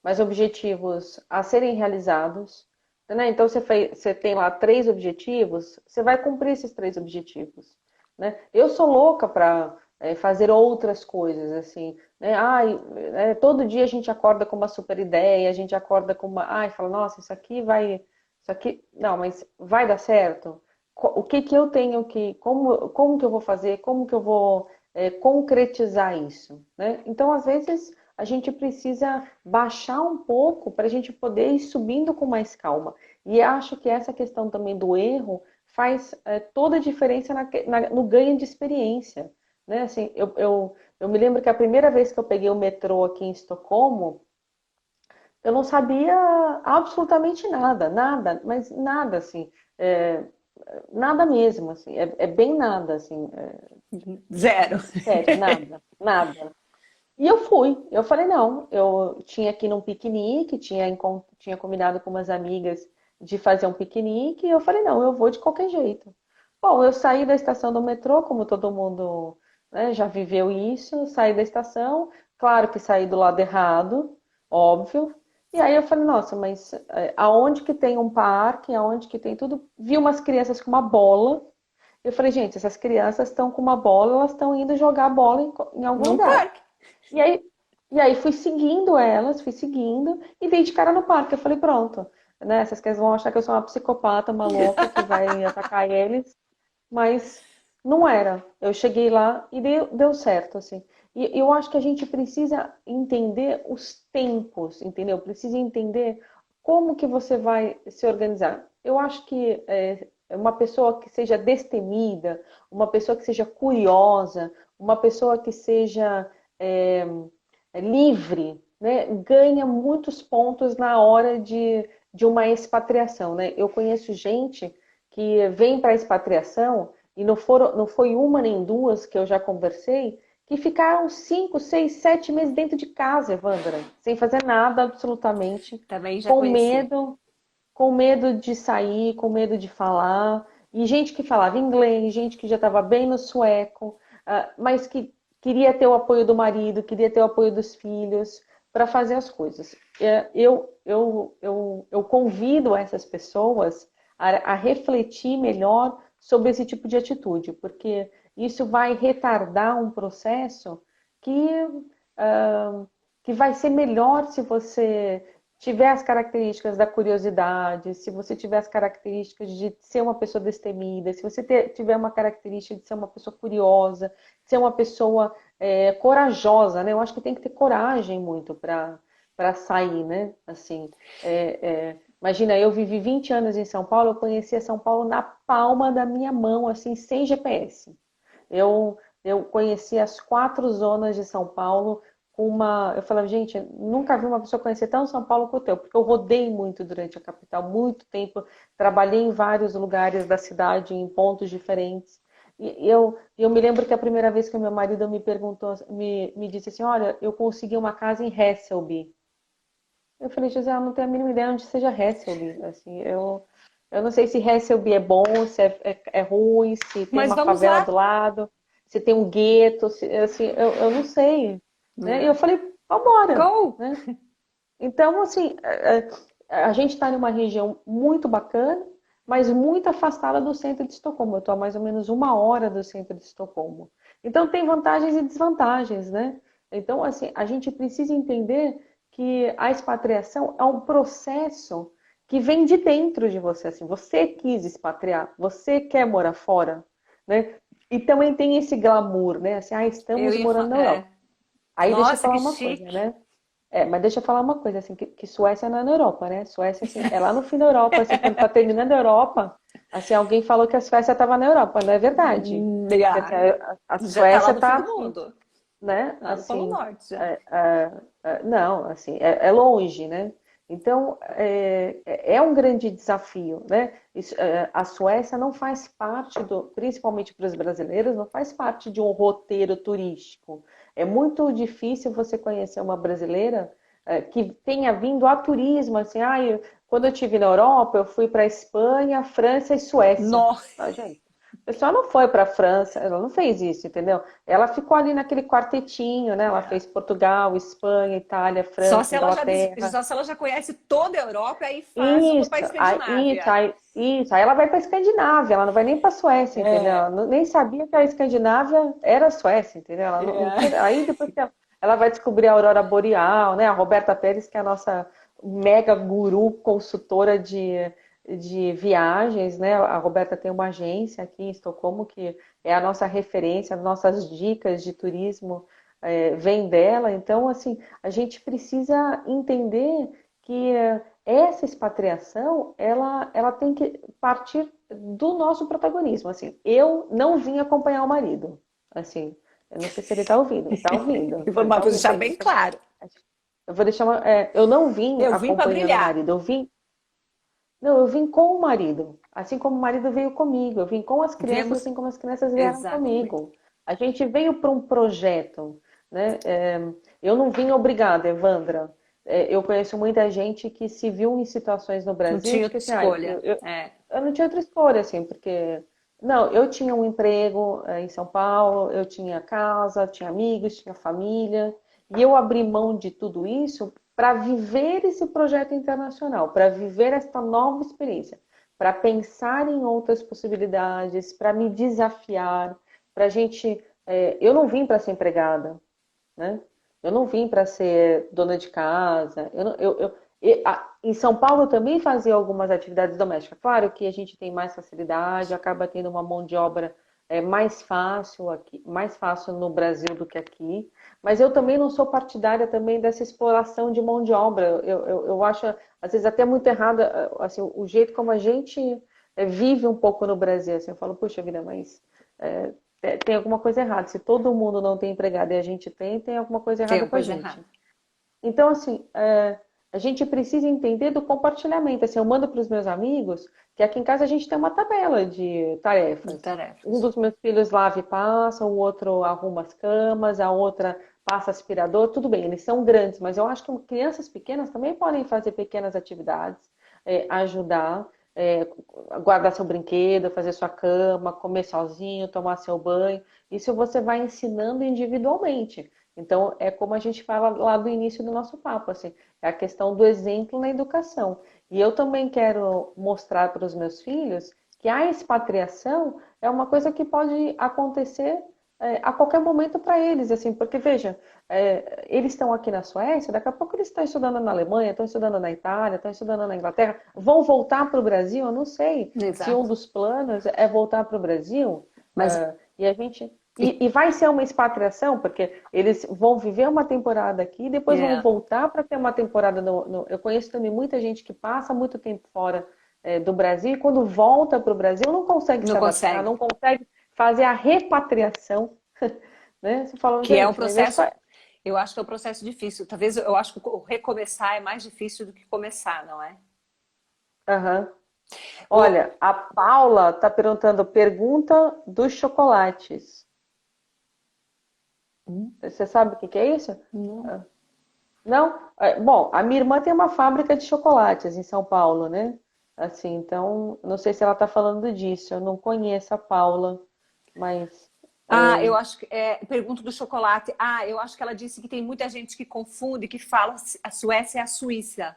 [SPEAKER 2] mas objetivos a serem realizados, né? Então você tem lá 3 objetivos, você vai cumprir esses 3 objetivos, né? Eu sou louca para fazer outras coisas, assim, né? Ai, todo dia a gente acorda com uma super ideia, a gente acorda com ai, fala, nossa, isso aqui, não, mas vai dar certo? O que que eu tenho como que eu vou fazer, como que eu vou concretizar isso, né? Então, às vezes a gente precisa baixar um pouco para a gente poder ir subindo com mais calma. E acho que essa questão também do erro faz toda a diferença no ganho de experiência. Né? Assim, eu me lembro que a primeira vez que eu peguei o metrô aqui em Estocolmo, eu não sabia absolutamente nada, nada, mas nada assim, é, nada mesmo, assim, é bem nada, assim,
[SPEAKER 1] Zero.
[SPEAKER 2] sério, nada, nada. E eu fui. Eu falei, não, eu tinha aqui num piquenique, tinha combinado com umas amigas de fazer um piquenique, e eu falei, não, eu vou de qualquer jeito. Bom, eu saí da estação do metrô, como todo mundo, né, já viveu isso, saí da estação, claro que saí do lado errado, óbvio, E aí eu falei, nossa, mas aonde que tem um parque, aonde que tem tudo? Vi umas crianças com uma bola. Eu falei, gente, essas crianças estão com uma bola, elas estão indo jogar bola em algum
[SPEAKER 1] Num
[SPEAKER 2] lugar.
[SPEAKER 1] parque.
[SPEAKER 2] E aí, e aí fui seguindo elas, fui seguindo e dei de cara no parque. Eu falei, pronto, né? Essas crianças vão achar que eu sou uma psicopata, uma louca que vai atacar eles, mas não era. Eu cheguei lá e deu certo, assim. E eu acho que a gente precisa entender os tempos, entendeu? Precisa entender como que você vai se organizar. Eu acho que uma pessoa que seja destemida, uma pessoa que seja curiosa, uma pessoa que seja é, livre, né, ganha muitos pontos na hora de uma expatriação, né? Eu conheço gente que vem para a expatriação e não foi uma nem duas que eu já conversei, que ficaram 5, 6, 7 meses dentro de casa, Evandra, sem fazer nada absolutamente,
[SPEAKER 1] Também já
[SPEAKER 2] com
[SPEAKER 1] conheci.
[SPEAKER 2] medo, com medo de sair, com medo de falar, e gente que falava inglês, gente que já estava bem no sueco, mas que queria ter o apoio do marido, queria ter o apoio dos filhos para fazer as coisas. Eu convido essas pessoas a refletir melhor sobre esse tipo de atitude, porque isso vai retardar um processo que, uh, que vai ser melhor se você tiver as características da curiosidade, se você tiver as características de ser uma pessoa destemida, se você tiver uma característica de ser uma pessoa curiosa, de ser uma pessoa corajosa, né? Eu acho que tem que ter coragem muito para sair, né? Assim, imagina, eu vivi 20 anos em São Paulo, eu conhecia São Paulo na palma da minha mão, assim, sem GPS. Eu conheci as 4 zonas de São Paulo com uma. Eu falava, gente, nunca vi uma pessoa conhecer tão São Paulo quanto eu, porque eu rodei muito durante a capital, muito tempo, trabalhei em vários lugares da cidade, em pontos diferentes. E eu me lembro que a primeira vez que o meu marido me perguntou, me disse assim, olha, eu consegui uma casa em Hässelby. Eu falei, José, eu não tenho a mínima ideia onde seja Hässelby. Assim, eu não sei se Hässelby é bom, se é ruim, se tem
[SPEAKER 1] Mas
[SPEAKER 2] uma
[SPEAKER 1] vamos
[SPEAKER 2] favela
[SPEAKER 1] lá.
[SPEAKER 2] do lado, se tem um gueto, assim, eu não sei. Né? E eu
[SPEAKER 1] É.
[SPEAKER 2] falei, vambora.
[SPEAKER 1] Go!
[SPEAKER 2] Né? Então, assim, a gente está em uma região muito bacana, mas muito afastada do centro de Estocolmo. Eu estou a mais ou menos 1 hora do centro de Estocolmo. Então, tem vantagens e desvantagens, né? Então, assim, a gente precisa entender que a expatriação é um processo que vem de dentro de você. Assim, você quis expatriar, você quer morar fora, né? E também tem esse glamour, né? Assim,
[SPEAKER 1] Eu
[SPEAKER 2] estamos
[SPEAKER 1] ia
[SPEAKER 2] morando
[SPEAKER 1] falar.
[SPEAKER 2] na Europa.
[SPEAKER 1] É.
[SPEAKER 2] Aí deixa eu
[SPEAKER 1] Nossa,
[SPEAKER 2] falar
[SPEAKER 1] que
[SPEAKER 2] uma coisa,
[SPEAKER 1] chique.
[SPEAKER 2] né? Mas deixa eu falar uma coisa, assim, que Suécia não é na Europa, né? Suécia, assim, é lá no fim da Europa, assim, quando tá terminando a Europa, assim, alguém falou que a Suécia estava na Europa, não é verdade. Porque, assim,
[SPEAKER 1] Ah,
[SPEAKER 2] a
[SPEAKER 1] já tá lá
[SPEAKER 2] Suécia
[SPEAKER 1] no fim
[SPEAKER 2] tá,
[SPEAKER 1] do
[SPEAKER 2] assim,
[SPEAKER 1] mundo.
[SPEAKER 2] né?
[SPEAKER 1] Lá no Polo
[SPEAKER 2] Assim,
[SPEAKER 1] Norte já.
[SPEAKER 2] não, assim, é longe, né? Então, é um grande desafio, né? A Suécia não faz parte principalmente para os brasileiros, não faz parte de um roteiro turístico. É muito difícil você conhecer uma brasileira que tenha vindo a turismo, assim, quando eu estive na Europa, eu fui para Espanha, França e Suécia.
[SPEAKER 1] Nossa.
[SPEAKER 2] Ah, gente, a pessoa não foi para a França, ela não fez isso, entendeu? Ela ficou ali naquele quartetinho, né? Ela fez Portugal, Espanha, Itália, França, Inglaterra.
[SPEAKER 1] Só se ela já conhece toda a Europa, aí faz uma
[SPEAKER 2] Isso,
[SPEAKER 1] para a Escandinávia.
[SPEAKER 2] isso. Aí ela vai para a Escandinávia, ela não vai nem para a Suécia, entendeu?
[SPEAKER 1] É,
[SPEAKER 2] Ela nem sabia que a Escandinávia era a Suécia, entendeu? Ela não
[SPEAKER 1] é.
[SPEAKER 2] tinha... Aí depois que ela vai descobrir a Aurora Boreal, né? A Roberta Pérez, que é a nossa mega guru consultora de viagens, né? A Roberta tem uma agência aqui em Estocolmo que é a nossa referência, as nossas dicas de turismo vêm dela. Então, assim, a gente precisa entender que essa expatriação, ela tem que partir do nosso protagonismo. Assim, eu não vim acompanhar o marido. Assim, eu não sei se ele está ouvindo. Está ouvindo. Ele
[SPEAKER 1] Mas
[SPEAKER 2] está
[SPEAKER 1] vou
[SPEAKER 2] ouvindo.
[SPEAKER 1] deixar bem claro.
[SPEAKER 2] Eu vou deixar eu não vim
[SPEAKER 1] Eu vim para
[SPEAKER 2] acompanhando o
[SPEAKER 1] brilhar.
[SPEAKER 2] marido. Não, eu vim com o marido. Assim como o marido veio comigo. Eu vim com as crianças,
[SPEAKER 1] Viemos
[SPEAKER 2] assim como as crianças vieram
[SPEAKER 1] exatamente.
[SPEAKER 2] comigo. A gente veio para um projeto, né? Eu não vim obrigada, Evandra. Eu conheço muita gente que se viu em situações no
[SPEAKER 1] Não
[SPEAKER 2] Brasil
[SPEAKER 1] tinha
[SPEAKER 2] de que
[SPEAKER 1] outra
[SPEAKER 2] assim,
[SPEAKER 1] escolha. É.
[SPEAKER 2] eu não tinha outra escolha, assim, porque não, eu tinha um emprego em São Paulo, eu tinha casa, tinha amigos, tinha família, e eu abri mão de tudo isso para viver esse projeto internacional, para viver esta nova experiência, para pensar em outras possibilidades, para me desafiar, para a gente. Eu não vim para ser empregada, né? Eu não vim para ser dona de casa. Em São Paulo eu também fazia algumas atividades domésticas. Claro que a gente tem mais facilidade, acaba tendo uma mão de obra mais fácil aqui, mais fácil no Brasil do que aqui. Mas eu também não sou partidária também dessa exploração de mão de obra. Eu acho, às vezes, até muito errada assim, o jeito como a gente vive um pouco no Brasil. Assim, eu falo, puxa vida, mas tem alguma coisa errada. Se todo mundo não tem empregado e a gente tem alguma coisa
[SPEAKER 1] Tem
[SPEAKER 2] errada
[SPEAKER 1] uma
[SPEAKER 2] com a
[SPEAKER 1] coisa
[SPEAKER 2] gente.
[SPEAKER 1] errada.
[SPEAKER 2] Então, assim, a gente precisa entender do compartilhamento. Assim, eu mando para os meus amigos que aqui em casa a gente tem uma tabela de
[SPEAKER 1] De
[SPEAKER 2] tarefas. Um
[SPEAKER 1] tarefas.
[SPEAKER 2] dos meus filhos lava e passa, o outro arruma as camas, a outra passa aspirador. Tudo bem, eles são grandes, mas eu acho que crianças pequenas também podem fazer pequenas atividades, ajudar, guardar seu brinquedo, fazer sua cama, comer sozinho, tomar seu banho. Isso você vai ensinando individualmente. Então, é como a gente fala lá do início do nosso papo, assim, é a questão do exemplo na educação. E eu também quero mostrar para os meus filhos que a expatriação é uma coisa que pode acontecer a qualquer momento para eles, assim, porque veja, eles estão aqui na Suécia, daqui a pouco eles estão estudando na Alemanha, estão estudando na Itália, estão estudando na Inglaterra, vão voltar para o Brasil, eu não sei se um
[SPEAKER 1] Exato.
[SPEAKER 2] dos planos é voltar para o Brasil,
[SPEAKER 1] Mas
[SPEAKER 2] e a gente
[SPEAKER 1] e-
[SPEAKER 2] e vai ser uma expatriação, porque eles vão viver uma temporada aqui e depois vão
[SPEAKER 1] é,
[SPEAKER 2] voltar para ter uma temporada Eu conheço também muita gente que passa muito tempo fora do Brasil e quando volta para o Brasil não consegue
[SPEAKER 1] não
[SPEAKER 2] se adaptar,
[SPEAKER 1] consegue.
[SPEAKER 2] não consegue fazer a repatriação, né? Você falou,
[SPEAKER 1] Que é um
[SPEAKER 2] gente, mas
[SPEAKER 1] processo, eu acho que é um processo difícil. Talvez eu acho que o recomeçar é mais difícil do que começar, não é?
[SPEAKER 2] Aham.
[SPEAKER 1] O,
[SPEAKER 2] Olha, a Paula está perguntando, pergunta dos chocolates. Você sabe o que que é isso?
[SPEAKER 1] não.
[SPEAKER 2] Não? Bom, a minha irmã tem uma fábrica de chocolates em São Paulo, né? Assim, então, não sei se ela está falando disso. Eu não conheço a Paula, mas.
[SPEAKER 1] Ah, eu acho que pergunto do chocolate. Ah, eu acho que ela disse que tem muita gente que confunde, que fala a Suécia é a Suíça.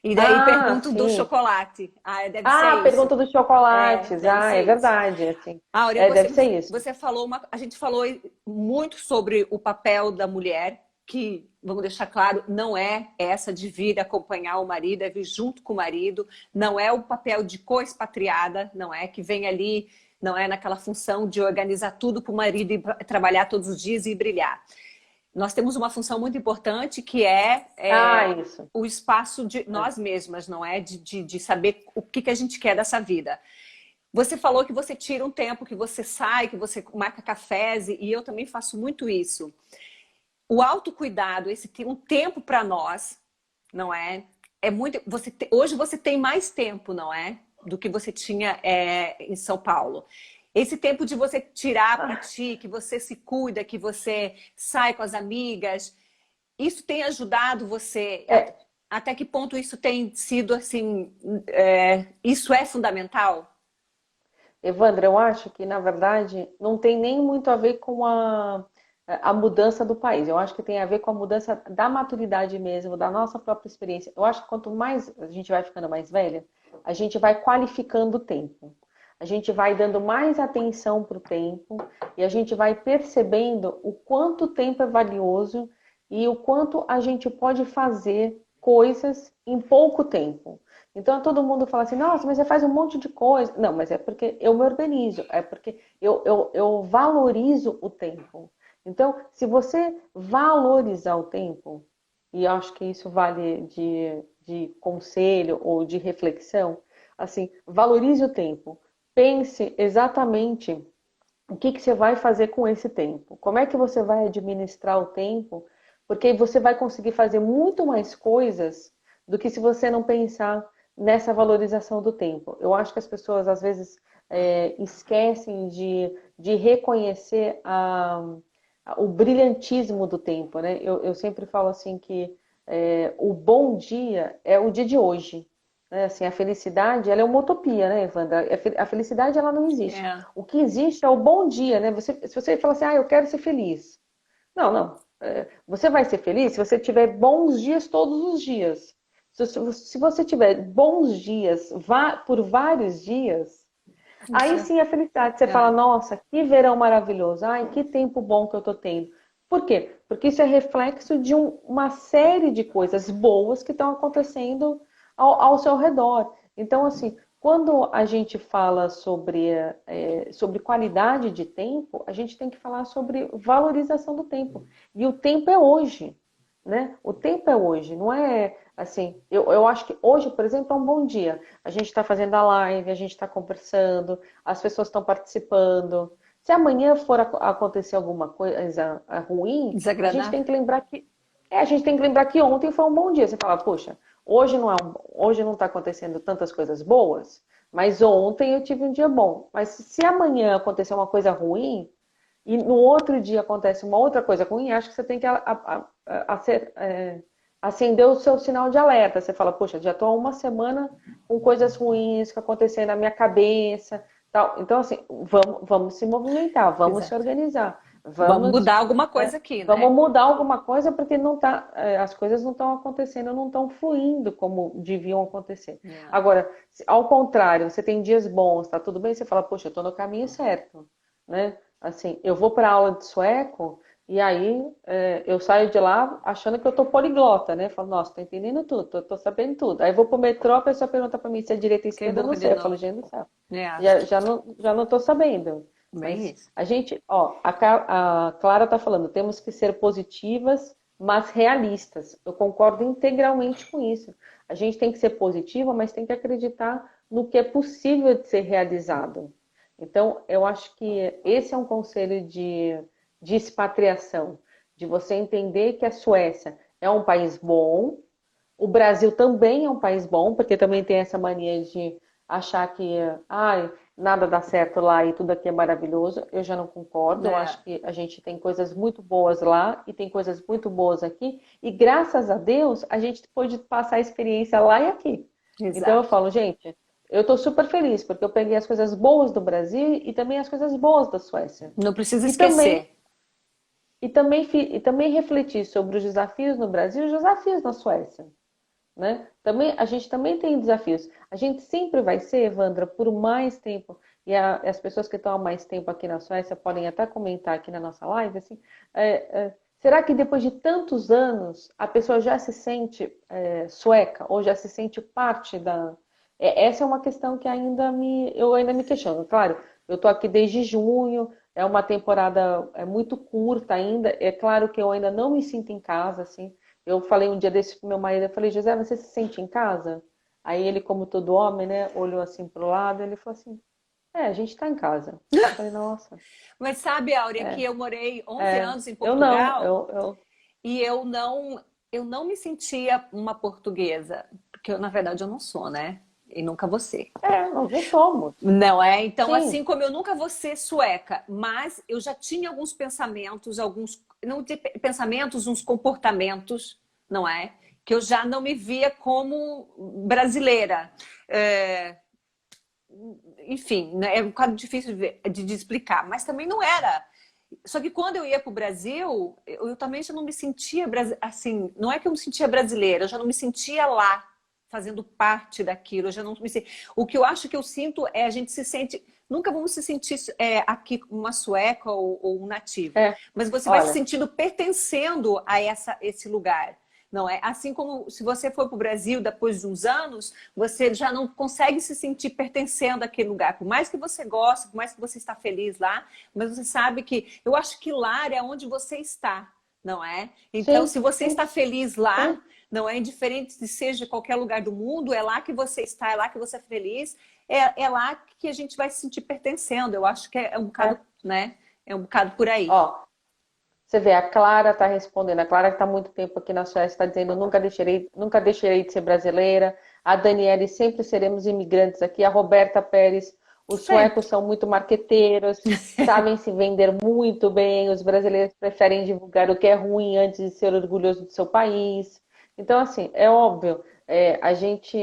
[SPEAKER 1] E daí
[SPEAKER 2] Ah,
[SPEAKER 1] pergunto do
[SPEAKER 2] sim.
[SPEAKER 1] chocolate. Ah, deve ser
[SPEAKER 2] Ah,
[SPEAKER 1] isso.
[SPEAKER 2] pergunta dos
[SPEAKER 1] É,
[SPEAKER 2] chocolates.
[SPEAKER 1] deve
[SPEAKER 2] Ah,
[SPEAKER 1] ser
[SPEAKER 2] é
[SPEAKER 1] isso.
[SPEAKER 2] verdade, assim.
[SPEAKER 1] Áurea,
[SPEAKER 2] Deve ser isso.
[SPEAKER 1] você falou a gente falou muito sobre o papel da mulher, que, vamos deixar claro, não é essa de vir acompanhar o marido, é vir junto com o marido, não é o papel de co-expatriada, não é que vem ali, não é naquela função de organizar tudo para o marido e trabalhar todos os dias e brilhar. Nós temos uma função muito importante que
[SPEAKER 2] Ah, isso.
[SPEAKER 1] o espaço de
[SPEAKER 2] É.
[SPEAKER 1] nós mesmas, não é? De saber o que a gente quer dessa vida. Você falou que você tira um tempo, que você sai, que você marca cafés, e eu também faço muito isso. O autocuidado, esse um tempo para nós, não é? É muito. Hoje você tem mais tempo, não é? Do que você tinha em São Paulo. Esse tempo de você tirar para
[SPEAKER 2] Ah,
[SPEAKER 1] ti, que você se cuida, que você sai com as amigas, isso tem ajudado você?
[SPEAKER 2] é,
[SPEAKER 1] Até que ponto isso tem sido assim? Isso é fundamental?
[SPEAKER 2] Evandra, eu acho que, na verdade, não tem nem muito a ver com a mudança do país. Eu acho que tem a ver com a mudança da maturidade mesmo, da nossa própria experiência. Eu acho que quanto mais a gente vai ficando mais velha, a gente vai qualificando o tempo. A gente vai dando mais atenção para o tempo e a gente vai percebendo o quanto o tempo é valioso e o quanto a gente pode fazer coisas em pouco tempo. Então todo mundo fala assim, nossa, mas você faz um monte de coisa. Não, mas é porque eu me organizo, é porque eu valorizo o tempo. Então, se você valorizar o tempo, e eu acho que isso vale de conselho ou de reflexão, assim, valorize o tempo. Pense exatamente o que você vai fazer com esse tempo. Como é que você vai administrar o tempo? Porque você vai conseguir fazer muito mais coisas do que se você não pensar nessa valorização do tempo. Eu acho que as pessoas às vezes esquecem de reconhecer o brilhantismo do tempo, né? Eu sempre falo assim que o bom dia é o dia de hoje. Né? Assim, a felicidade, ela é uma utopia, né, Evandra? A felicidade, ela não existe.
[SPEAKER 1] É.
[SPEAKER 2] O que existe é o bom dia, né? Se você fala assim, ah, eu quero ser feliz. Não, não. você vai ser feliz se você tiver bons dias todos os dias. Se você tiver bons dias por vários dias, aí
[SPEAKER 1] Isso
[SPEAKER 2] sim a felicidade. Você fala,
[SPEAKER 1] é.
[SPEAKER 2] nossa, que verão maravilhoso. Ai, que tempo bom que eu tô tendo. Por quê? Porque isso é reflexo de uma série de coisas boas que estão acontecendo ao seu redor. Então, assim, quando a gente fala sobre qualidade de tempo, a gente tem que falar sobre valorização do tempo. E o tempo é hoje, né? O tempo é hoje, não é assim. Eu acho que hoje, por exemplo, é um bom dia. A gente está fazendo a live, a gente está conversando, as pessoas estão participando. Se amanhã for acontecer alguma coisa ruim, a gente
[SPEAKER 1] Desagradável.
[SPEAKER 2] tem que lembrar que ontem foi um bom dia. Você fala, poxa, hoje não está acontecendo tantas coisas boas, mas ontem eu tive um dia bom. Mas se amanhã acontecer uma coisa ruim e no outro dia acontece uma outra coisa ruim, acho que você tem que acender o seu sinal de alerta. Você fala, poxa, já estou há uma semana com coisas ruins que acontecem na minha cabeça. Tal. Então, assim, vamos se movimentar, vamos se
[SPEAKER 1] Exato.
[SPEAKER 2] organizar,
[SPEAKER 1] Vamos
[SPEAKER 2] vamos,
[SPEAKER 1] mudar alguma
[SPEAKER 2] né,
[SPEAKER 1] coisa aqui,
[SPEAKER 2] vamos
[SPEAKER 1] né?
[SPEAKER 2] mudar alguma coisa porque não tá, as coisas não estão acontecendo, não estão fluindo como deviam acontecer.
[SPEAKER 1] É.
[SPEAKER 2] Agora, ao contrário, você tem dias bons, tá tudo bem, você fala, poxa, eu estou no caminho certo, né? Assim, eu vou para aula de sueco e aí eu saio de lá achando que eu tô poliglota, né? Falo, nossa, tô entendendo tudo, tô sabendo tudo. Aí vou pro metrô, a pessoa pergunta para mim se é direita ou
[SPEAKER 1] Que
[SPEAKER 2] esquerda, eu não
[SPEAKER 1] burro de
[SPEAKER 2] sei. Eu falo,
[SPEAKER 1] novo.
[SPEAKER 2] gente do céu,
[SPEAKER 1] É.
[SPEAKER 2] já não tô sabendo.
[SPEAKER 1] Bem
[SPEAKER 2] Mas
[SPEAKER 1] isso.
[SPEAKER 2] a gente, ó, a Clara tá falando, temos que ser positivas, mas realistas. Eu concordo integralmente com isso. A gente tem que ser positiva, mas tem que acreditar no que é possível de ser realizado. Então, eu acho que esse é um conselho de expatriação, de você entender que a Suécia é um país bom, o Brasil também é um país bom, porque também tem essa mania de achar que ai, nada dá certo lá e tudo aqui é maravilhoso. Eu já não concordo. Eu
[SPEAKER 1] É.
[SPEAKER 2] acho que a gente tem coisas muito boas lá e tem coisas muito boas aqui. E graças a Deus, a gente pôde passar a experiência lá e aqui. Então eu
[SPEAKER 1] Exato.
[SPEAKER 2] falo, gente, eu estou super feliz porque eu peguei as coisas boas do Brasil e também as coisas boas da Suécia.
[SPEAKER 1] Não precisa
[SPEAKER 2] E também
[SPEAKER 1] esquecer.
[SPEAKER 2] e também refletir sobre os desafios no Brasil e os desafios na Suécia, né? A gente também tem desafios. A gente sempre vai ser, Evandra, por mais tempo, e as pessoas que estão há mais tempo aqui na Suécia podem até comentar aqui na nossa live, assim, será que depois de tantos anos a pessoa já se sente sueca ou já se sente parte da... essa é uma questão que eu ainda me questiono. Claro, eu estou aqui desde junho, é uma temporada muito curta ainda, é claro que eu ainda não me sinto em casa, assim, eu falei um dia desse pro meu marido, eu falei, José, você se sente em casa? Aí ele, como todo homem, né, olhou assim pro lado, ele falou assim, a gente tá em casa. Eu falei, nossa,
[SPEAKER 1] Mas sabe, Áurea, que
[SPEAKER 2] é,
[SPEAKER 1] eu morei 11 anos em
[SPEAKER 2] eu não,
[SPEAKER 1] Portugal e eu não me sentia uma portuguesa, porque eu, na verdade, eu não sou, né? E nunca vou ser.
[SPEAKER 2] nós não somos.
[SPEAKER 1] Não é? Então,
[SPEAKER 2] Sim,
[SPEAKER 1] assim como eu nunca vou ser sueca, mas eu já tinha alguns pensamentos, não de pensamentos, uns comportamentos, não é? Que eu já não me via como brasileira. É, enfim, né, é um bocado difícil de explicar, mas também não era. Só que quando eu ia para o Brasil, eu também já não me sentia assim, não é que eu me sentia brasileira, eu já não me sentia lá, fazendo parte daquilo, eu já não me sentia. O que eu acho que eu sinto é a gente se sente. Nunca vamos se sentir aqui uma sueca ou um nativo,
[SPEAKER 2] é,
[SPEAKER 1] mas você vai se
[SPEAKER 2] olha,
[SPEAKER 1] sentindo pertencendo a esse lugar. Não é? Assim como se você for para o Brasil depois de uns anos, você já não consegue se sentir pertencendo àquele lugar. Por mais que você goste, por mais que você está feliz lá, mas você sabe que... Eu acho que lá é onde você está, não é? Então,
[SPEAKER 2] sim,
[SPEAKER 1] se você
[SPEAKER 2] sim,
[SPEAKER 1] está feliz lá,
[SPEAKER 2] sim,
[SPEAKER 1] não é indiferente se seja qualquer lugar do mundo, é lá que você está, é lá que você é feliz, é lá que a gente vai se sentir pertencendo. Eu acho que é um bocado,
[SPEAKER 2] é.
[SPEAKER 1] né? É um bocado por aí.
[SPEAKER 2] Ó, você vê, a Clara está respondendo. A Clara que está há muito tempo aqui na Suécia está dizendo nunca deixarei de ser brasileira. A Daniele, sempre seremos imigrantes aqui. A Roberta Pérez, os
[SPEAKER 1] Sempre.
[SPEAKER 2] suecos são muito marqueteiros, sabem se vender muito bem. Os brasileiros preferem divulgar o que é ruim antes de ser orgulhoso do seu país. Então, assim, é óbvio, a gente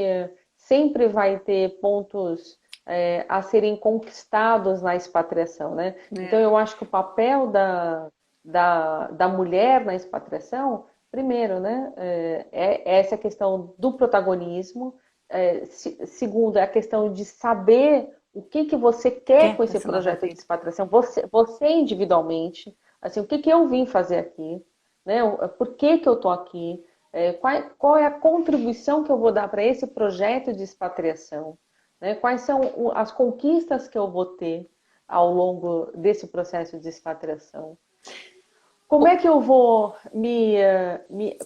[SPEAKER 2] sempre vai ter pontos a serem conquistados na expatriação, né? Então,
[SPEAKER 1] É.
[SPEAKER 2] eu acho que o papel da mulher na expatriação, primeiro, né, é essa questão do protagonismo, segundo, é a questão de saber o que você quer com esse
[SPEAKER 1] Essa nova
[SPEAKER 2] projeto de
[SPEAKER 1] vida.
[SPEAKER 2] expatriação, você individualmente, assim, o que eu vim fazer aqui, né, por que eu estou aqui, qual é a contribuição que eu vou dar para esse projeto de expatriação, né, quais são as conquistas que eu vou ter ao longo desse processo de expatriação. Como é que eu vou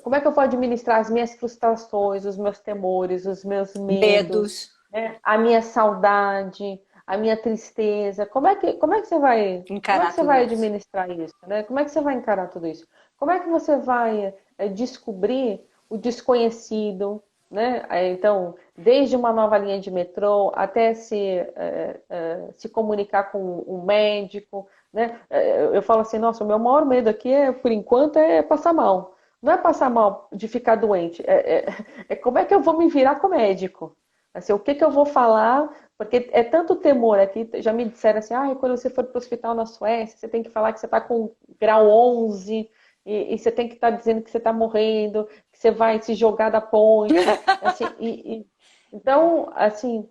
[SPEAKER 2] como é que eu vou administrar as minhas frustrações, os meus temores, os meus medos,
[SPEAKER 1] Medos,
[SPEAKER 2] né? A minha saudade, a minha tristeza? Como é que
[SPEAKER 1] encarar
[SPEAKER 2] você
[SPEAKER 1] tudo
[SPEAKER 2] vai
[SPEAKER 1] isso.
[SPEAKER 2] administrar isso, né? Como é que você vai encarar tudo isso? Como é que você vai descobrir o desconhecido, né? Então, desde uma nova linha de metrô até se comunicar com um médico, né? Eu falo assim, nossa, o meu maior medo aqui, por enquanto, é passar mal. Não é passar mal de ficar doente, é como é que eu vou me virar com o médico. Assim, o que eu vou falar, porque é tanto temor aqui, já me disseram assim, quando você for para o hospital na Suécia, você tem que falar que você está com grau 11 e você tem que estar dizendo que você está morrendo, que você vai se jogar da ponte, assim, então, assim,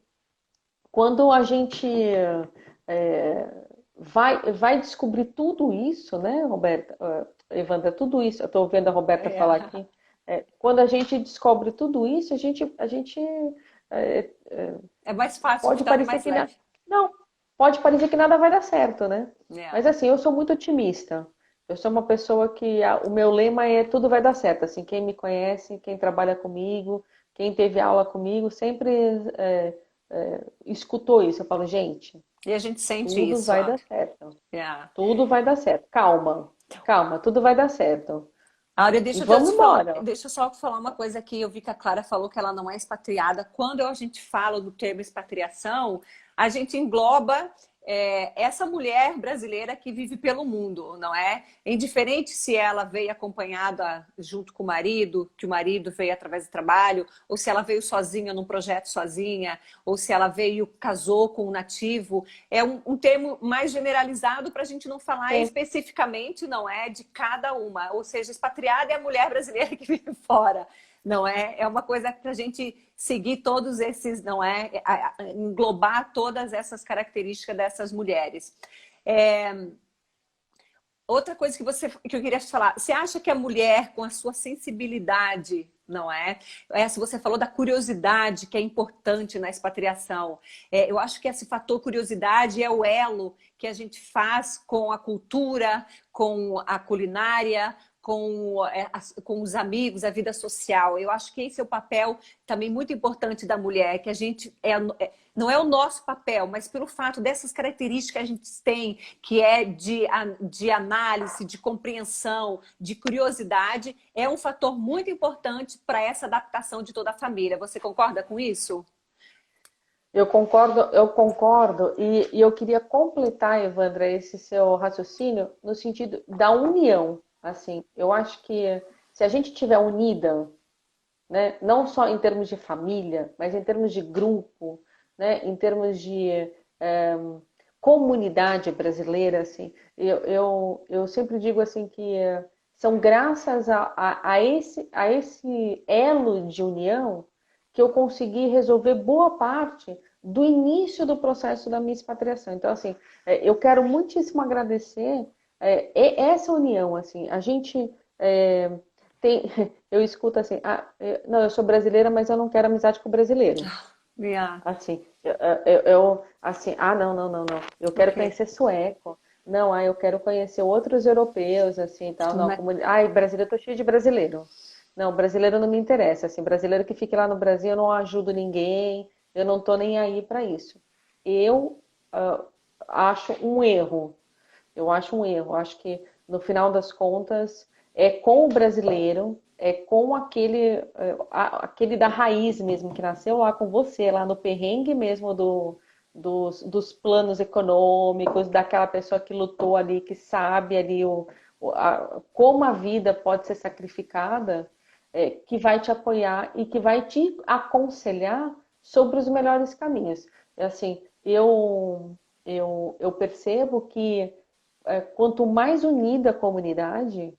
[SPEAKER 2] quando a gente vai descobrir tudo isso, né, Roberta, Evandra, tudo isso, eu estou vendo a Roberta
[SPEAKER 1] É.
[SPEAKER 2] falar aqui, quando a gente descobre tudo isso, a gente é,
[SPEAKER 1] É mais fácil,
[SPEAKER 2] pode
[SPEAKER 1] fica
[SPEAKER 2] parecer
[SPEAKER 1] mais
[SPEAKER 2] que
[SPEAKER 1] leve.
[SPEAKER 2] não, pode parecer que nada vai dar certo, né?
[SPEAKER 1] É.
[SPEAKER 2] Mas assim, eu sou muito otimista. Eu sou uma pessoa que o meu lema é tudo vai dar certo. Assim, quem me conhece, quem trabalha comigo, quem teve aula comigo, sempre escutou isso. Eu falo, gente,
[SPEAKER 1] E a gente sente
[SPEAKER 2] tudo
[SPEAKER 1] isso,
[SPEAKER 2] vai
[SPEAKER 1] ó.
[SPEAKER 2] dar certo.
[SPEAKER 1] É.
[SPEAKER 2] Tudo vai dar certo. Calma, calma, tudo vai dar certo.
[SPEAKER 1] Áurea,
[SPEAKER 2] E
[SPEAKER 1] deixa eu
[SPEAKER 2] vamos
[SPEAKER 1] te falar,
[SPEAKER 2] embora.
[SPEAKER 1] deixa eu só falar uma coisa aqui. Eu vi que a Clara falou que ela não é expatriada. Quando a gente fala do termo expatriação, a gente engloba essa mulher brasileira que vive pelo mundo, não é? Indiferente se ela veio acompanhada junto com o marido, que o marido veio através do trabalho, ou se ela veio sozinha num projeto sozinha, ou se ela veio, casou com um nativo. É um termo mais generalizado para a gente não falar
[SPEAKER 2] Sim.
[SPEAKER 1] especificamente, não é, de cada uma. Ou seja, expatriada é a mulher brasileira que vive fora, não é? É uma coisa para a gente seguir todos esses, não é? Englobar todas essas características dessas mulheres. Outra coisa que eu queria te falar, você acha que a mulher com a sua sensibilidade, não é? Se você falou da curiosidade que é importante na expatriação. Eu acho que esse fator curiosidade é o elo que a gente faz com a cultura, com a culinária, com os amigos, a vida social. Eu acho que esse é o papel também muito importante da mulher, que a gente não é o nosso papel, mas pelo fato dessas características que a gente tem, que é de análise, de compreensão, de curiosidade, é um fator muito importante para essa adaptação de toda a família. Você concorda com isso?
[SPEAKER 2] Eu concordo, e eu queria completar, Evandra, esse seu raciocínio no sentido da união. Assim, eu acho que se a gente tiver unida, né, não só em termos de família, mas em termos de grupo, né, em termos de eh, comunidade brasileira, assim, eu sempre digo assim que são graças a esse elo de união que eu consegui resolver boa parte do início do processo da minha expatriação. Então, assim, eu quero muitíssimo agradecer essa união, assim, a gente tem, eu escuto assim, não, eu sou brasileira, mas eu não quero amizade com brasileiro.
[SPEAKER 1] Yeah.
[SPEAKER 2] Assim, assim, não, não, não, não. Eu quero
[SPEAKER 1] Ok.
[SPEAKER 2] conhecer sueco. Não, eu quero conhecer outros europeus, assim, tal. Não, brasileiro, eu tô cheio de brasileiro. Não, brasileiro não me interessa, assim, brasileiro que fique lá no Brasil, eu não ajudo ninguém, eu não tô nem aí para isso. Eu ah, acho um erro. Eu acho um erro. Acho que no final das contas é com o brasileiro, é com aquele da raiz mesmo que nasceu lá com você, lá no perrengue mesmo dos planos econômicos, daquela pessoa que lutou ali, que sabe ali como a vida pode ser sacrificada, que vai te apoiar e que vai te aconselhar sobre os melhores caminhos. Assim, eu percebo que quanto mais unida a comunidade,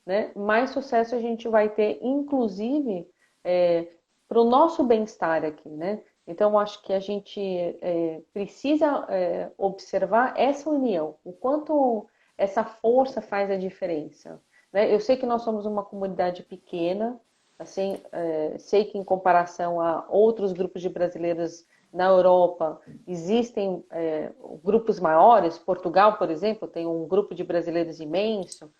[SPEAKER 2] né, mais sucesso a gente vai ter, inclusive, para o nosso bem-estar aqui, né? Então, acho que a gente precisa observar essa união, o quanto essa força faz a diferença, né? Eu sei que nós somos uma comunidade pequena, assim, sei que em comparação a outros grupos de brasileiros na Europa, existem grupos maiores. Portugal, por exemplo, tem um grupo de brasileiros imenso.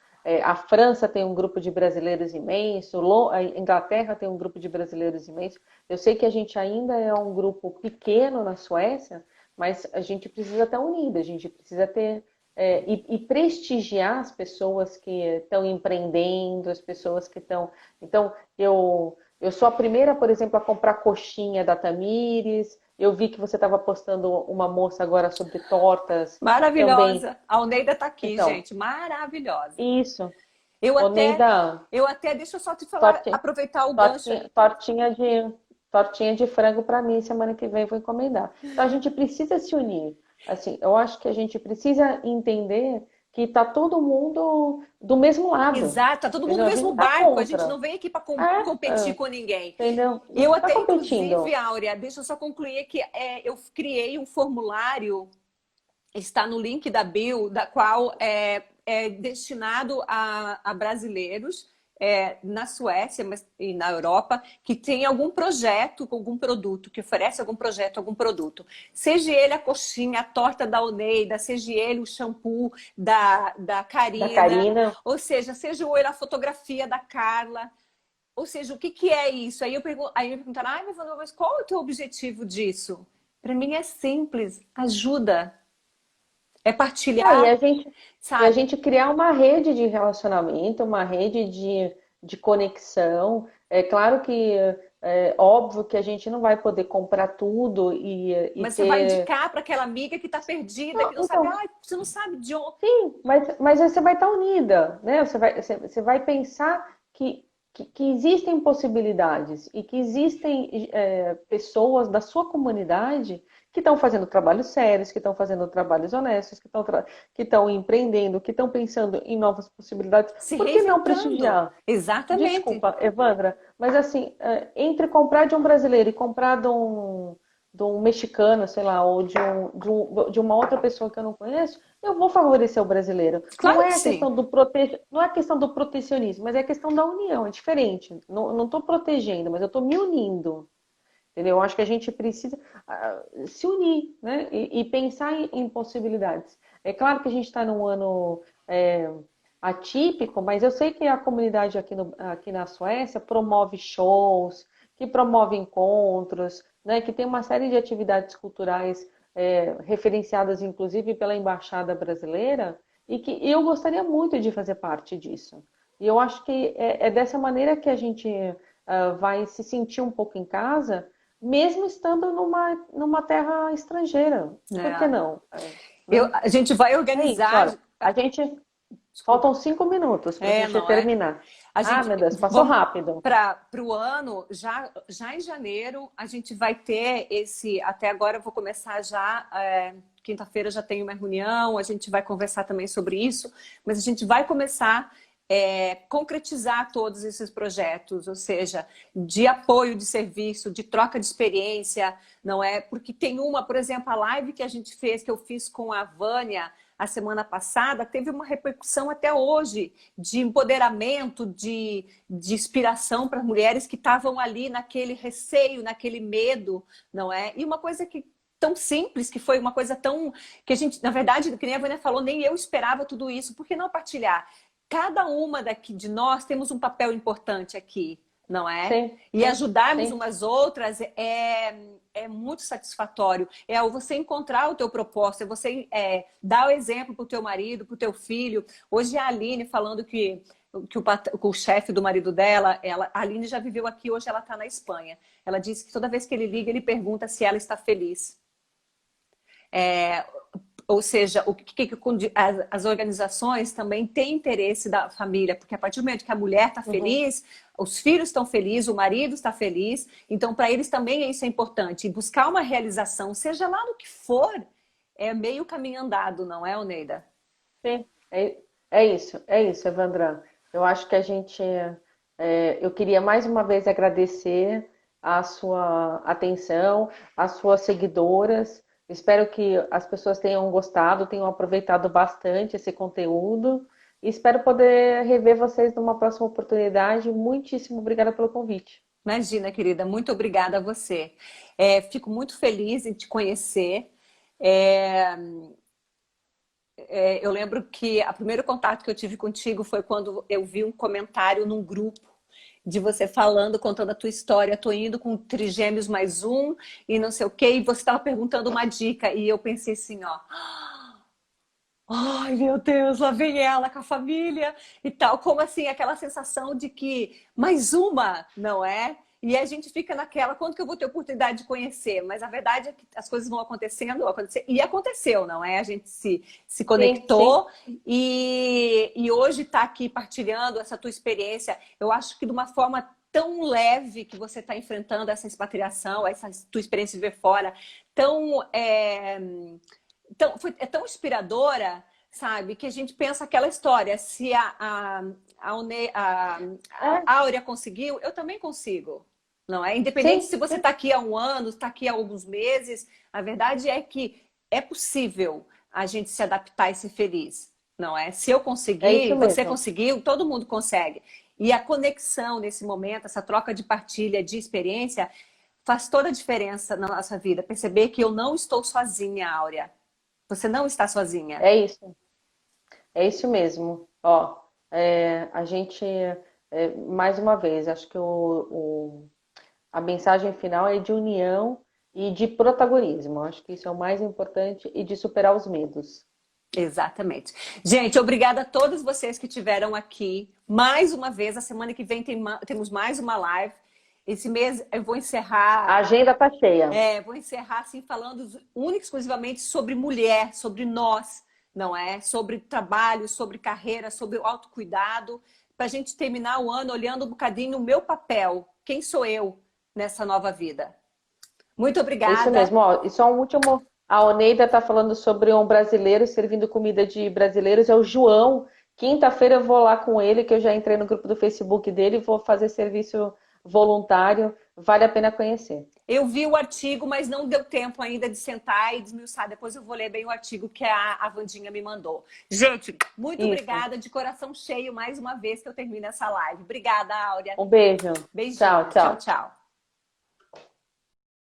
[SPEAKER 2] A França tem um grupo de brasileiros imenso. A Inglaterra tem um grupo de brasileiros imenso. Eu sei que a gente ainda é um grupo pequeno na Suécia, mas a gente precisa estar unida, a gente precisa ter e prestigiar as pessoas que estão empreendendo, as pessoas que estão... Então, eu sou a primeira, por exemplo, a comprar coxinha da Tamires. Eu vi que você estava postando uma moça agora sobre tortas também.
[SPEAKER 1] Maravilhosa. A Oneida tá aqui,
[SPEAKER 2] Então,
[SPEAKER 1] gente. Maravilhosa.
[SPEAKER 2] isso.
[SPEAKER 1] Eu até,
[SPEAKER 2] Oneida,
[SPEAKER 1] eu até, deixa eu só te falar,
[SPEAKER 2] tortinha,
[SPEAKER 1] aproveitar o gancho
[SPEAKER 2] tortinha,
[SPEAKER 1] aí.
[SPEAKER 2] tortinha de frango para mim, semana que vem eu vou encomendar. Então a gente precisa se unir. Assim, eu acho que a gente precisa entender que está todo mundo do mesmo lado.
[SPEAKER 1] Exato, tá todo mundo no
[SPEAKER 2] Entendeu? A gente não
[SPEAKER 1] mesmo
[SPEAKER 2] está
[SPEAKER 1] barco. A gente
[SPEAKER 2] contra.
[SPEAKER 1] não vem aqui para competir
[SPEAKER 2] É,
[SPEAKER 1] com ninguém.
[SPEAKER 2] entendeu? A gente
[SPEAKER 1] Eu
[SPEAKER 2] não está
[SPEAKER 1] até, inclusive,
[SPEAKER 2] competindo.
[SPEAKER 1] Áurea, deixa eu só concluir que eu criei um formulário, está no link da bio, da qual é destinado a brasileiros na Suécia e na Europa que tem algum projeto, algum produto, que oferece algum projeto, algum produto. Seja ele a coxinha, a torta da Oneida, seja ele o shampoo da
[SPEAKER 2] Da
[SPEAKER 1] Karina,
[SPEAKER 2] Karina.
[SPEAKER 1] ou seja ele a fotografia da Carla. Ou seja, o que, que é isso? Aí me perguntaram, mas qual é o teu objetivo disso? Para mim é simples, ajuda. É
[SPEAKER 2] Ah,
[SPEAKER 1] partilhar,
[SPEAKER 2] e a
[SPEAKER 1] sabe?
[SPEAKER 2] gente criar uma rede de relacionamento, uma rede de conexão. É claro que é óbvio que a gente não vai poder comprar tudo e
[SPEAKER 1] Mas você vai
[SPEAKER 2] ter.
[SPEAKER 1] indicar para aquela amiga que está perdida,
[SPEAKER 2] Não,
[SPEAKER 1] que não sabe,
[SPEAKER 2] então,
[SPEAKER 1] você não sabe de onde.
[SPEAKER 2] sim, mas você vai estar unida, né? Você vai pensar que existem possibilidades e que existem pessoas da sua comunidade que estão fazendo trabalhos sérios, que estão fazendo trabalhos honestos, que estão empreendendo, que estão pensando em novas possibilidades.
[SPEAKER 1] Se
[SPEAKER 2] Por que não
[SPEAKER 1] reinventando.
[SPEAKER 2] prestigiar?
[SPEAKER 1] Exatamente.
[SPEAKER 2] Desculpa, Evandra, mas assim, entre comprar de um brasileiro e comprar de um mexicano, sei lá, ou de uma outra pessoa que eu não conheço, eu vou favorecer o brasileiro. Não
[SPEAKER 1] Claro
[SPEAKER 2] é
[SPEAKER 1] que
[SPEAKER 2] a
[SPEAKER 1] sim.
[SPEAKER 2] questão não é a questão do protecionismo, mas é a questão da união, é diferente. Não estou protegendo, mas eu estou me unindo. Entendeu? Eu acho que a gente precisa se unir, né? E pensar em possibilidades. É claro que a gente está num ano atípico, mas eu sei que a comunidade aqui na Suécia promove shows, que promove encontros, né? Que tem uma série de atividades culturais referenciadas, inclusive, pela Embaixada Brasileira, e que eu gostaria muito de fazer parte disso. E eu acho que é dessa maneira que a gente vai se sentir um pouco em casa, mesmo estando numa terra estrangeira. Por que
[SPEAKER 1] É.
[SPEAKER 2] não? Né?
[SPEAKER 1] A gente vai
[SPEAKER 2] É isso,
[SPEAKER 1] organizar.
[SPEAKER 2] olha. A gente
[SPEAKER 1] Desculpa.
[SPEAKER 2] faltam 5 minutos para a gente
[SPEAKER 1] Não é?
[SPEAKER 2] terminar.
[SPEAKER 1] A
[SPEAKER 2] Ah,
[SPEAKER 1] gente
[SPEAKER 2] meu Deus, passou
[SPEAKER 1] vamos
[SPEAKER 2] rápido.
[SPEAKER 1] para o ano, já em janeiro, a gente vai ter esse. Até agora eu vou começar já. Quinta-feira já tenho uma reunião, a gente vai conversar também sobre isso, mas a gente vai começar concretizar todos esses projetos, ou seja, de apoio de serviço, de troca de experiência, não é? Porque tem por exemplo, a live que a gente fez, que eu fiz com a Vânia a semana passada, teve uma repercussão até hoje de empoderamento, de inspiração para mulheres que estavam ali naquele receio, naquele medo, não é? E uma coisa que tão simples, que foi uma coisa tão... que a gente, na verdade, que nem a Vânia falou, nem eu esperava tudo isso. Por que não partilhar? Cada uma daqui de nós temos um papel importante aqui, não é?
[SPEAKER 2] Sim,
[SPEAKER 1] E
[SPEAKER 2] sim,
[SPEAKER 1] ajudarmos
[SPEAKER 2] sim.
[SPEAKER 1] umas outras é muito satisfatório. É você encontrar o teu propósito, é você dar o exemplo para o teu marido, para o teu filho. Hoje a Aline falando que o chefe do marido dela, a Aline já viveu aqui, hoje ela está na Espanha. Ela disse que toda vez que ele liga, ele pergunta se ela está feliz. Ou seja, as organizações também têm interesse da família, porque a partir do momento que a mulher está
[SPEAKER 2] Uhum.
[SPEAKER 1] feliz, os filhos estão felizes, o marido está feliz, então para eles também isso é importante. E buscar uma realização, seja lá no que for, é meio caminho andado, não é, Oneida?
[SPEAKER 2] Sim. É, é isso, Evandran. Eu acho que a gente, eu queria mais uma vez agradecer a sua atenção, as suas seguidoras. Espero que as pessoas tenham gostado, tenham aproveitado bastante esse conteúdo. E espero poder rever vocês numa próxima oportunidade. Muitíssimo obrigada pelo convite.
[SPEAKER 1] Imagina, querida, muito obrigada a você. Fico muito feliz em te conhecer. É, eu lembro que o primeiro contato que eu tive contigo foi quando eu vi um comentário num grupo de você falando, contando a tua história. Tô indo com trigêmeos mais um e não sei o quê, e você estava perguntando uma dica. E eu pensei assim, ó. Ai, meu Deus, lá vem ela com a família e tal. Como assim? Aquela sensação de que mais uma, não é? E a gente fica naquela, quando que eu vou ter oportunidade de conhecer? Mas a verdade é que as coisas vão acontecendo, e aconteceu, não é? A gente se
[SPEAKER 2] Sim, sim.
[SPEAKER 1] conectou e hoje está aqui partilhando essa tua experiência. Eu acho que de uma forma tão leve que você está enfrentando essa expatriação, essa tua experiência de ver fora, tão... é tão inspiradora, sabe, que a gente pensa aquela história, se
[SPEAKER 2] É,
[SPEAKER 1] a Áurea conseguiu, eu também consigo, não é? Independente
[SPEAKER 2] sim,
[SPEAKER 1] se você
[SPEAKER 2] sim.
[SPEAKER 1] está aqui há um ano, está aqui há alguns meses, a verdade é que é possível a gente se adaptar e ser feliz, não é? Se eu
[SPEAKER 2] É
[SPEAKER 1] conseguir,
[SPEAKER 2] isso
[SPEAKER 1] você
[SPEAKER 2] mesmo.
[SPEAKER 1] conseguiu, todo mundo consegue. E a conexão nesse momento, essa troca de partilha, de experiência, faz toda a diferença na nossa vida. Perceber que eu não estou sozinha, Áurea. Você não está sozinha.
[SPEAKER 2] É isso. É isso mesmo. Ó, a gente, mais uma vez, acho que a mensagem final é de união e de protagonismo. Acho que isso é o mais importante e de superar os medos.
[SPEAKER 1] Exatamente. Gente, obrigada a todos vocês que estiveram aqui. Mais uma vez, a semana que vem temos mais uma live. Esse mês eu
[SPEAKER 2] A agenda tá cheia.
[SPEAKER 1] vou encerrar assim falando única e exclusivamente sobre mulher, sobre nós, não é? Sobre trabalho, sobre carreira, sobre o autocuidado, para a gente terminar o ano olhando um bocadinho o meu papel, quem sou eu nessa nova vida. Muito
[SPEAKER 2] É isso
[SPEAKER 1] obrigada.
[SPEAKER 2] mesmo. Ó, e só um último. A Oneida está falando sobre um brasileiro servindo comida de brasileiros. É o João. Quinta-feira eu vou lá com ele, que eu já entrei no grupo do Facebook dele, vou fazer serviço voluntário. Vale a pena conhecer.
[SPEAKER 1] Eu vi o artigo, mas não deu tempo ainda de sentar e desmiuçar. Depois eu vou ler bem o artigo que a Vandinha me mandou. Gente, muito
[SPEAKER 2] Isso.
[SPEAKER 1] obrigada, de coração cheio, mais uma vez que eu termino essa live. Obrigada, Áurea.
[SPEAKER 2] Um beijo. Tchau,
[SPEAKER 1] Beijinhos. Tchau,
[SPEAKER 2] tchau.
[SPEAKER 1] tchau.